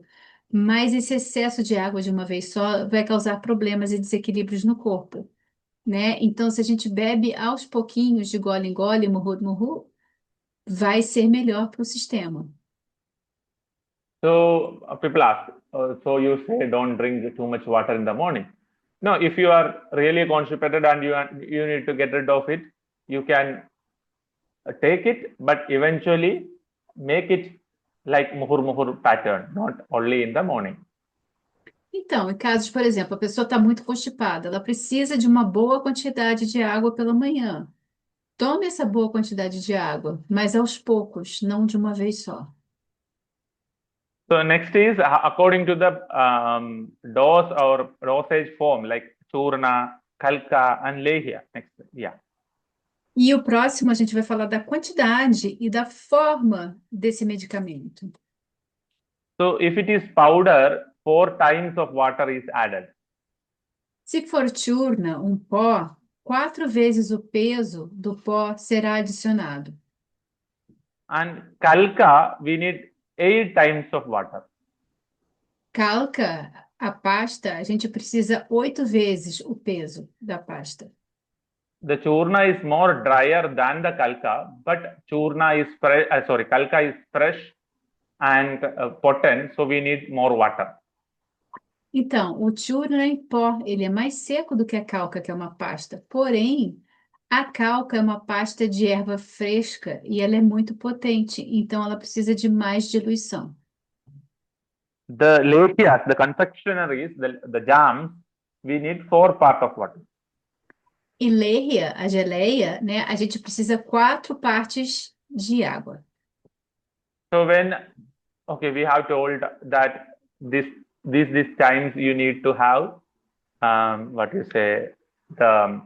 mas esse excesso de água de uma vez só vai causar problemas e desequilíbrios no corpo, né? Então, se a gente bebe aos pouquinhos, de gole em gole, murro, murro, vai ser melhor para o sistema. So people ask, so you say don't drink too much water in the morning. No, if you are really constipated and you need to get rid of it, you can take it, but eventually make it like muhur muhur pattern, not only in the morning. Então, em casos, por exemplo, a pessoa está muito constipada, ela precisa de uma boa quantidade de água pela manhã. Tome essa boa quantidade de água, mas aos poucos, não de uma vez só. So next is according to the dose or dosage form, like churna, Kalka, and Lehia. Next, yeah. E o próximo a gente vai falar da quantidade e da forma desse medicamento. So if it is powder, 4 times of water is added. Se for churna, um pó, 4 vezes o peso do pó será adicionado. And Kalka, we need 8 times of water. Calca, a pasta, a gente precisa 8 vezes o peso da pasta. The churna is more drier than the kalka, but churna is fresh. Sorry, kalka is fresh and potent, so we need more water. Então, o churna em pó, ele é mais seco do que a calca, que é uma pasta. Porém, a calca é uma pasta de erva fresca e ela é muito potente, então ela precisa de mais diluição. The lakias, the confectionaries, the jams, we need 4 parts of water. E lérria, a geleia, né, a gente precisa 4 partes de água. So okay, we have told that these times you need to have what you say, the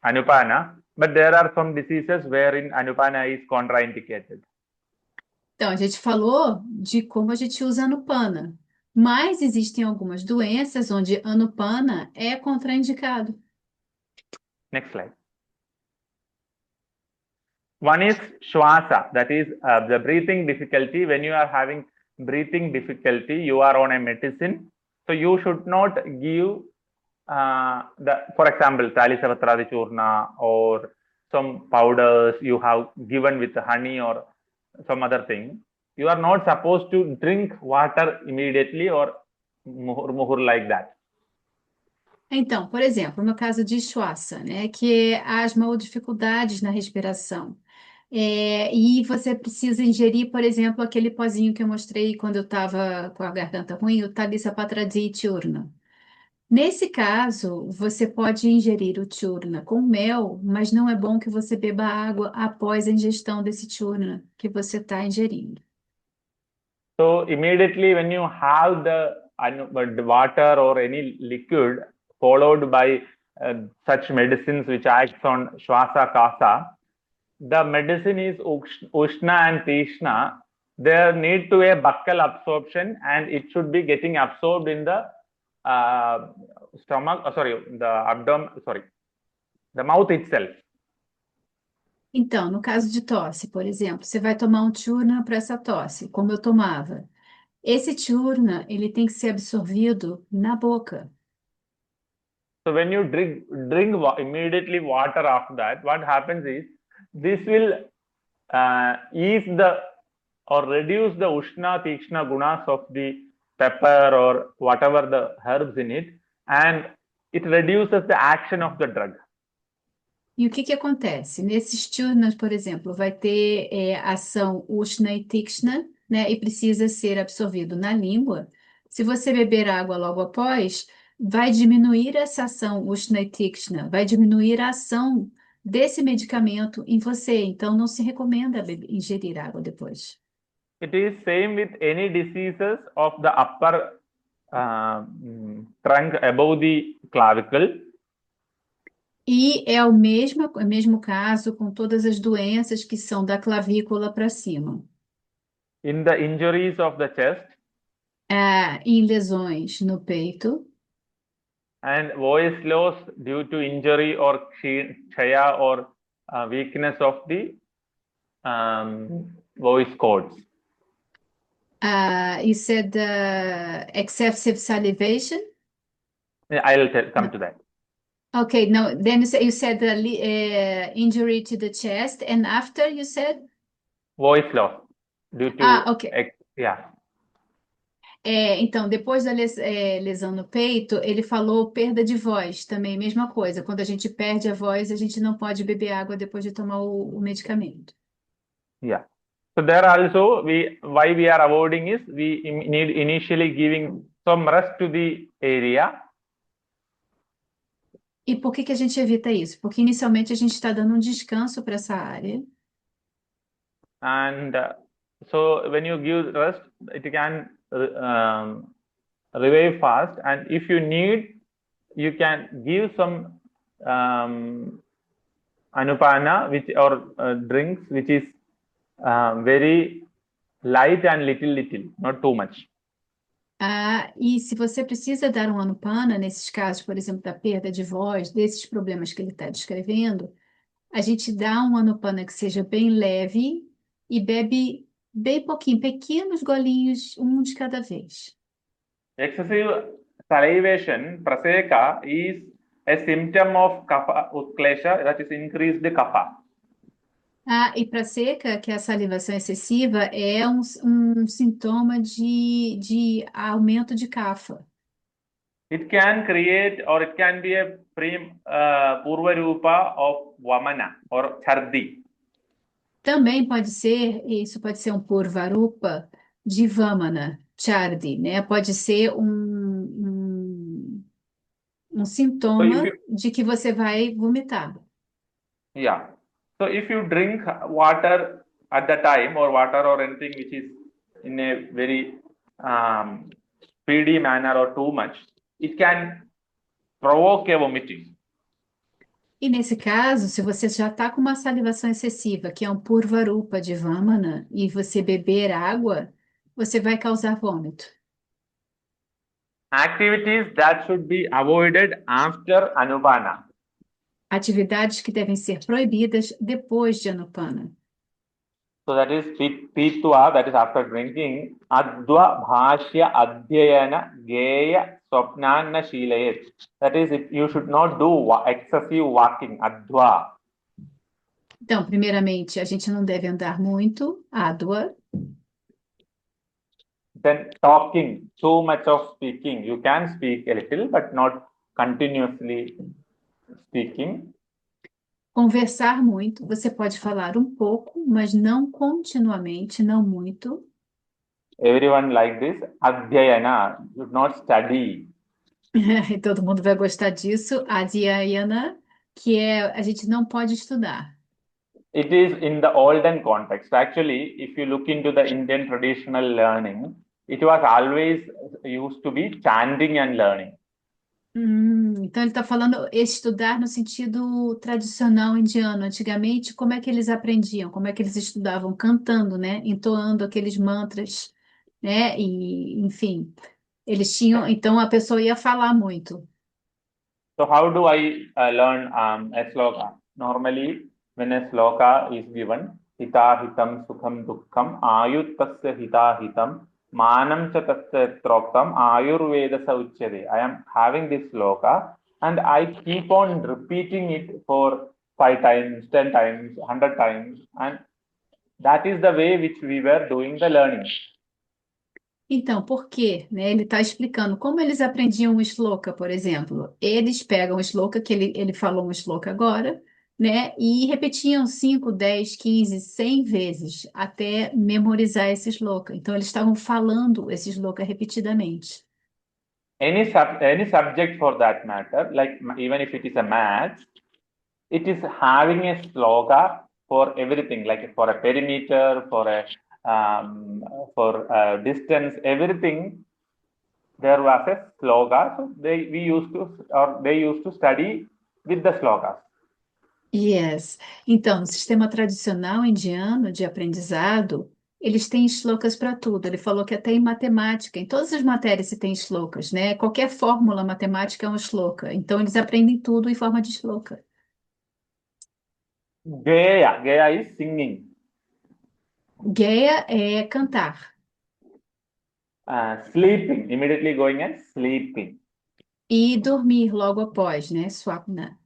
Anupana, but there are some diseases wherein Anupana is contraindicated. Então, a gente falou de como a gente usa Anupana, mas existem algumas doenças onde Anupana é contraindicado. Next slide. One is Shwasa, that is the breathing difficulty. When you are having breathing difficulty, you are on a medicine. So you should not give for example, Talisavatradhi Churna or some powders you have given with honey or some other thing. You are not supposed to drink water immediately or muhur like that. Então, por exemplo, no caso de Shwasa, né, que é asma ou dificuldades na respiração. E você precisa ingerir, por exemplo, aquele pozinho que eu mostrei quando eu estava com a garganta ruim, o Talisapatradi Churna. Nesse caso, você pode ingerir o churna com mel, mas não é bom que você beba água após a ingestão desse churna que você está ingerindo. So immediately when you have the water or any liquid followed by such medicines which acts on Shwasa Kasa, the medicine is Ushna and Tishna. There need to be a buccal absorption and it should be getting absorbed in the stomach, the abdomen, the mouth itself. Então, no caso de tosse, por exemplo, você vai tomar um churna para essa tosse, como eu tomava. Esse churna, ele tem que ser absorvido na boca. So when you drink immediately water after that, what happens is this will ease or reduce the Ushna Tikshna gunas of the pepper or whatever the herbs in it, and it reduces the action of the drug. E o que que acontece? Nesses churnas, por exemplo, vai ter ação Ushna e Tikshna, né? E precisa ser absorvido na língua. Se você beber água logo após, vai diminuir essa ação Ushna e Tikshna, vai diminuir a ação desse medicamento em você. Então, não se recomenda ingerir água depois. It is same with any diseases of the upper trunk above the clavicle. E é o mesmo caso com todas as doenças que são da clavícula para cima. In the injuries of the chest. Em lesões no peito. And voice loss due to injury or chaya or weakness of the voice cords. You said excessive salivation? I'll come to that. Okay, no, then you said injury to the chest, and after you said? Voice loss due to... okay. Yeah. Então, depois da lesão no peito, ele falou perda de voz, também, mesma coisa. Quando a gente perde a voz, a gente não pode beber água depois de tomar o medicamento. Yeah. So there also, why we are avoiding is, we need initially giving some rest to the area. E por que a gente evita isso? Porque inicialmente a gente está dando um descanso para essa área. And so when you give rest, it can revive fast. And if you need, you can give some anupana, which or drinks, which is very light and little, not too much. E se você precisa dar um Anupana, nesses casos, por exemplo, da perda de voz, desses problemas que ele está descrevendo, a gente dá um Anupana que seja bem leve e bebe bem pouquinho, pequenos golinhos, um de cada vez. Excessive salivation, praseka, is a symptom of kapha utklesha, that is increased kapha. E para seca, que é a salivação excessiva, é um sintoma de aumento de cafa. It can create or it can be a purva rupa of vamana or chardi. Também pode ser, isso pode ser um purvarupa de Vamana, Chardi, né? Pode ser um So if sintoma you, de que você vai vomitar. yeah. So if you drink water at the time or water or anything which is in a very speedy manner or too much, it can provoke a vomiting. E nesse caso, se você já está com uma salivação excessiva, que é um purvarupa de Vamana, e você beber água, você vai causar vômito. Activities that should be avoided after Anupana. Atividades que devem ser proibidas depois de Anupana. So that is Pitwa, that is after drinking, Adva Bhashya Adhyayana Geya Swapnana Shilayet. That is, you should not do excessive walking, Adva. Então, primeiramente, a gente não deve andar muito, Adwa. Then talking, too much of speaking. You can speak a little, but not continuously speaking. Conversar muito, você pode falar um pouco, mas não continuamente, não muito. Everyone like this. Adhyayana, you should not study. E todo mundo vai gostar disso. Adhyayana, que é a gente não pode estudar. It is in the olden context. Actually, if you look into the Indian traditional learning, it was always used to be chanting and learning. Então ele está falando estudar no sentido tradicional indiano. Antigamente, como é que eles aprendiam? Como é que eles estudavam? Cantando, né? Entoando aqueles mantras, né? E, enfim, eles tinham. Então a pessoa ia falar muito. So how do I learn a sloka? Normally, when a sloka is given, hita hitam sukham dukkham ayuttasya hita hitam manam cha tasya troktam ayurvedasa uchyate. I am having this sloka and I keep on repeating it for 5 times, 10 times, 100 times, and that is the way which we were doing the learning. Então, por quê? Né? Ele está explicando como eles aprendiam o shloka, por exemplo. Eles pegam o shloka, que ele falou um shloka agora, né? E repetiam 5, 10, 15, 100 vezes até memorizar esse shloka. Então, eles estavam falando esse shloka repetidamente. Any subject for that matter, like even if it is a math, it is having a sloka for everything, like for a perimeter, for a distance, everything. There was a sloka, so they used to study with the slokas. Yes. Então, no sistema tradicional indiano de aprendizado, eles têm shlokas para tudo. Ele falou que até em matemática, em todas as matérias se tem shlokas, né? Qualquer fórmula matemática é um shloka. Então, eles aprendem tudo em forma de shloka. Gaya is singing. Gaya é cantar. Sleeping, immediately going and sleeping. E dormir logo após, né? Swapna.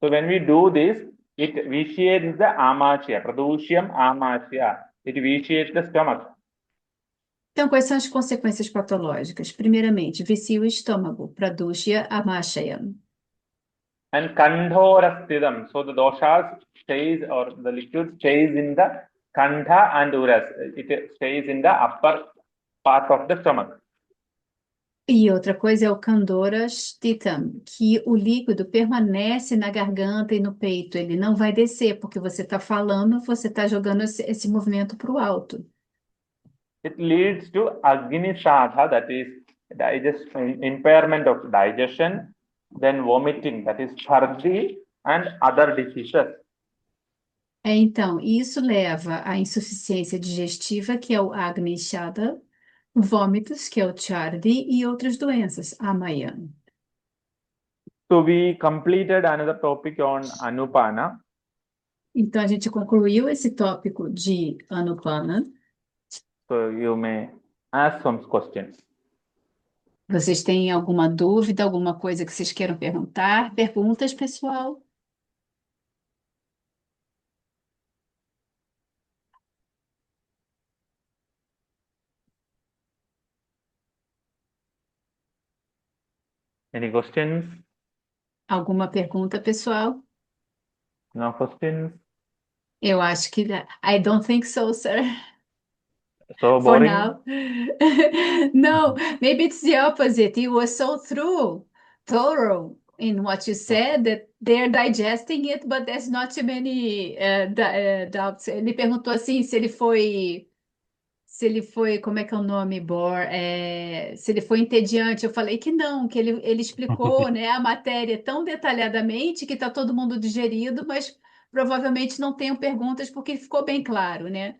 So when we do this, it vitiates the amasya, pradushyam amasya. It vitiates the stomach. Então, quais são as consequências patológicas? Primeiramente, vicia o estômago, pradushya amashayam. And kandhora stidam. So the doshas stays or the liquid stays in the kandha and uras. It stays in the upper part of the stomach. E outra coisa é o Kandora Stitam, que o líquido permanece na garganta e no peito, ele não vai descer, porque você está falando, você está jogando esse movimento para o alto. It leads to agni sadha, that is impairment of digestion, then vomiting, that is chhardi, and other diseases. Então, isso leva à insuficiência digestiva, que é o Agni Shada, vômitos, que é o Chardi, e outras doenças, Amayana. So we completed another topic on Anupana. Então, a gente concluiu esse tópico de Anupana. So you may ask some questions. Vocês têm alguma dúvida, alguma coisa que vocês queiram perguntar? Perguntas, pessoal? Any questions? Alguma pergunta, pessoal? No questions? Eu acho que... I don't think so, sir. So For boring? now. No, maybe it's the opposite. You were so thorough in what you said that they're digesting it, but there's not too many doubts. Ele perguntou assim se ele foi, como é que é o nome, se ele foi entediante. Eu falei que não, que ele explicou, né, a matéria tão detalhadamente que está todo mundo digerido, mas provavelmente não tenham perguntas porque ficou bem claro, né?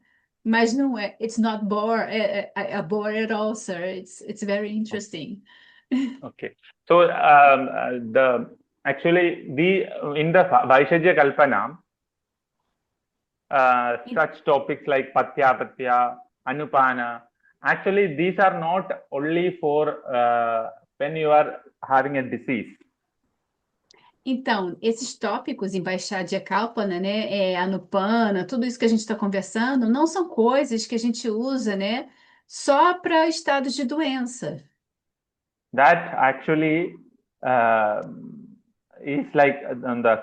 Mas não é, it's not a bore at all, sir. It's very interesting. Okay. So the actually the in the Vaishajya Kalpana, such topics like Patya Patya, Anupana, actually these are not only for when you are having a disease. Então, esses tópicos em Vaishadhya Kalpana, né, Anupana, tudo isso que a gente está conversando, não são coisas que a gente usa, né, só para estados de doença. That actually is like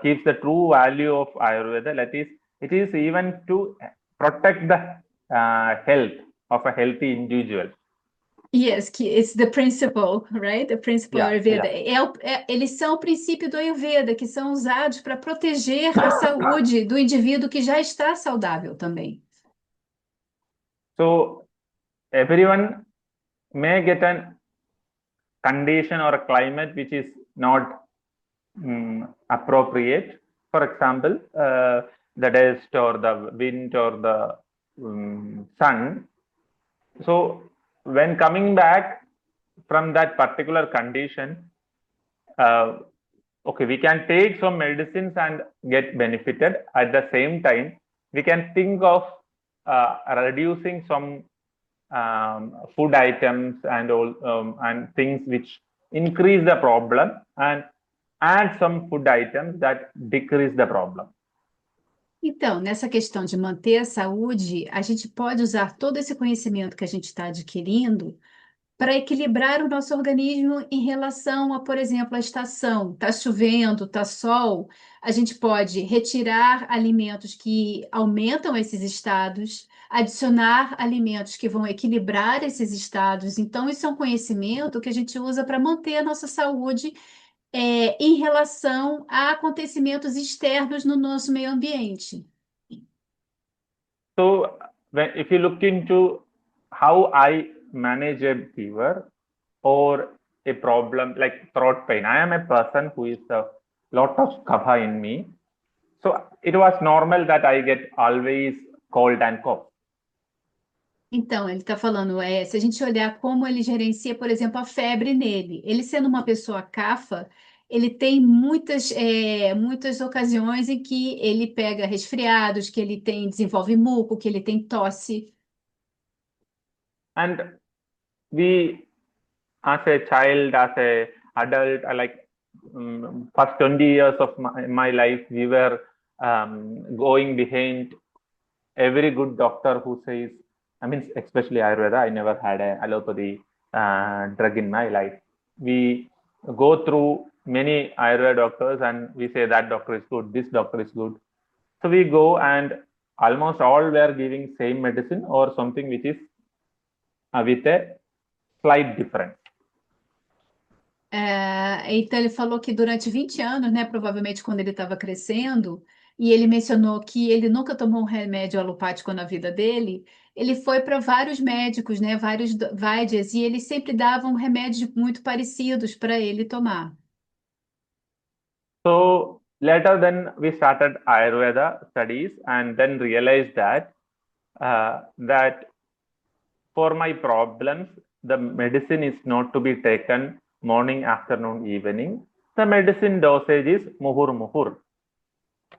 keeps the true value of Ayurveda. That is, it is even to protect the health of a healthy individual. Yes, que it's the principle, right? The principle Yeah, Ayurveda. yeah. Eles são o princípio do Ayurveda, que são usados para proteger a saúde do indivíduo que já está saudável também. So everyone may get a condition or a climate which is not appropriate. For example, the dust or the wind or the sun. So when coming back from that particular condition, okay, we can take some medicines and get benefited. At the same time, we can think of reducing some food items and all and things which increase the problem, and add some food items that decrease the problem. Então, nessa questão de manter a saúde, a gente pode usar todo esse conhecimento que a gente está adquirindo para equilibrar o nosso organismo em relação a, por exemplo, a estação. Está chovendo, está sol, a gente pode retirar alimentos que aumentam esses estados, adicionar alimentos que vão equilibrar esses estados. Então, isso é um conhecimento que a gente usa para manter a nossa saúde, em relação a acontecimentos externos no nosso meio ambiente. So, if you look into how I manage a fever or a problem like throat pain, I am a person who is a lot of kapha in me. So it was normal that I get always cold and cough. Então, ele está falando, se a gente olhar como ele gerencia, por exemplo, a febre nele, ele sendo uma pessoa cafa, ele tem muitas ocasiões em que ele pega resfriados, que ele desenvolve muco, que ele tem tosse. And we, as a child, as a adult, like first 20 years of my life, we were going behind every good doctor who says, I mean, especially Ayurveda, I never had a allopathy drug in my life. We go through many Ayurveda doctors and we say that doctor is good, this doctor is good. So we go and almost all were giving same medicine or something which is with a slight difference. Então, ele falou que durante 20 anos, né, provavelmente quando ele estava crescendo, e ele mencionou que ele nunca tomou um remédio alopático na vida dele, ele foi para vários médicos, né, vários Vaidyas, e eles sempre davam remédios muito parecidos para ele tomar. So later then we started Ayurveda studies and then realized that that for my problems, the medicine is not to be taken morning, afternoon, evening. The medicine dosage is muhur muhur.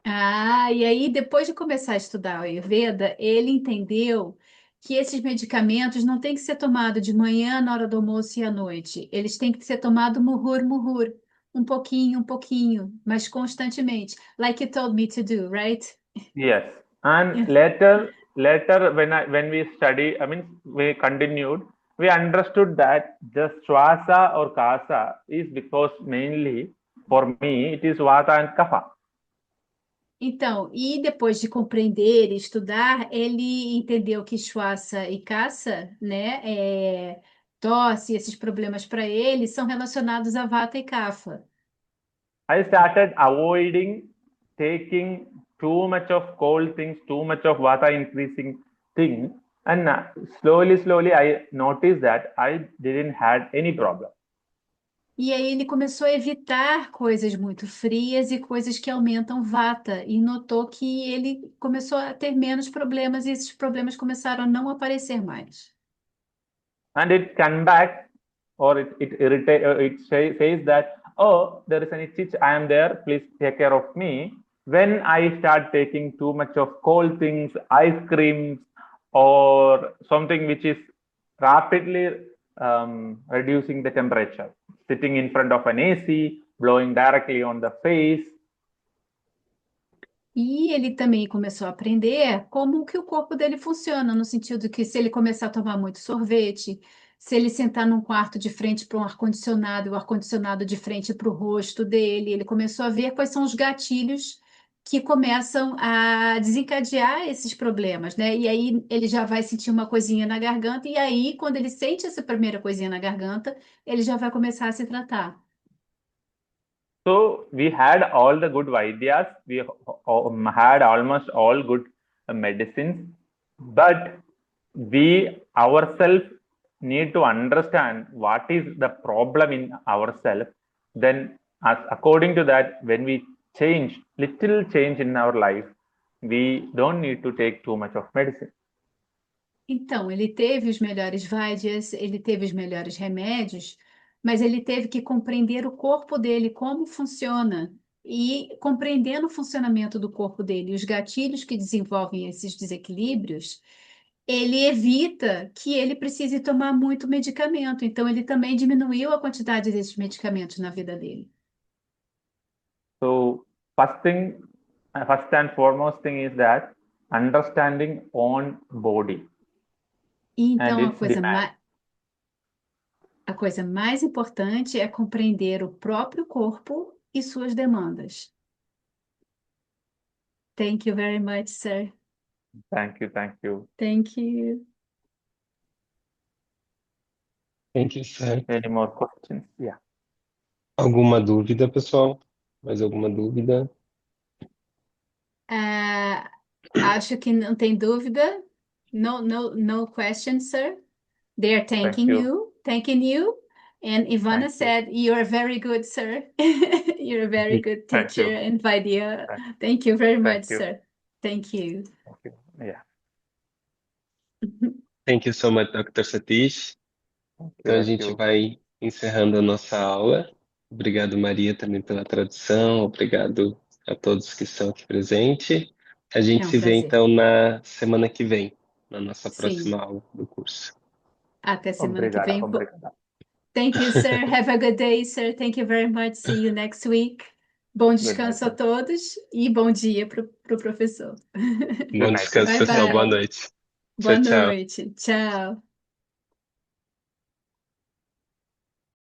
Ah, e aí depois de começar a estudar o Ayurveda, ele entendeu que esses medicamentos não têm que ser tomados de manhã, na hora do almoço e à noite. Eles têm que ser tomados muhur muhur, um pouquinho, mas constantemente. Like you told me to do, right? Yes, and later when we study, I mean we continued, we understood that the swasa or kasa is because mainly for me it is vata and kapha. Então, e depois de compreender e estudar, ele entendeu que Shwasa e Kassa, né, tosse, esses problemas para ele são relacionados a Vata e Kapha. I started avoiding taking too much of cold things, too much of vata increasing things, and slowly I noticed that I didn't had any problem. E aí ele começou a evitar coisas muito frias e coisas que aumentam Vata, e notou que ele começou a ter menos problemas e esses problemas começaram a não aparecer mais. And it come back or it irritate says that, oh, there is an itch, I am there, please take care of me. When I start taking too much of cold things, ice creams, or something which is rapidly reducing the temperature, sitting in front of an AC, blowing directly on the face. E ele também começou a aprender como que o corpo dele funciona, no sentido que se ele começar a tomar muito sorvete, se ele sentar num quarto de frente para um ar-condicionado, e o ar-condicionado de frente para o rosto dele, ele começou a ver quais são os gatilhos que começam a desencadear esses problemas, né? E aí ele já vai sentir uma coisinha na garganta, e aí, quando ele sente essa primeira coisinha na garganta, ele já vai começar a se tratar. So we had all the good Vaidyas, we had almost all good medicines, but we ourselves need to understand what is the problem in ourselves. Then, as according to that, when we change, little change in our life, we don't need to take too much of medicine. Então, ele teve os melhores Vaidyas, ele teve os melhores remédios, mas ele teve que compreender o corpo dele, como funciona. E compreendendo o funcionamento do corpo dele, e os gatilhos que desenvolvem esses desequilíbrios, ele evita que ele precise tomar muito medicamento. Então, ele também diminuiu a quantidade desses medicamentos na vida dele. So first and foremost thing is that understanding own body E and então, its demand. a coisa mais importante é compreender o próprio corpo e suas demandas. Thank you very much, sir. Thank you, thank you. Thank you. Thank you, sir. Any more questions? Yeah. Alguma dúvida, pessoal? Mais alguma dúvida? Acho que não tem dúvida. No question, sir. They are thanking you. you, thanking you. And Ivana Thank you. said, "You are very good, sir. You're a very good Thank teacher you. and Vaidya. Thank you very much, you. sir. Thank you." Thank you. Yeah. Thank you so much, Dr. Satish. Então a Thank gente you. vai encerrando a nossa aula. Obrigado, Maria, também pela tradução. Obrigado a todos que estão aqui presentes. A gente É um se vê prazer. então na semana que vem, na nossa Sim. próxima aula do curso. Até semana que vem. Obrigada. Thank you, sir. Have a good day, sir. Thank you very much. See you next week. Bom descanso a todos e bom dia para o professor. Bom descanso, night. pessoal. Bye, Boa bye. noite. Boa Tchau, tchau. noite. Tchau.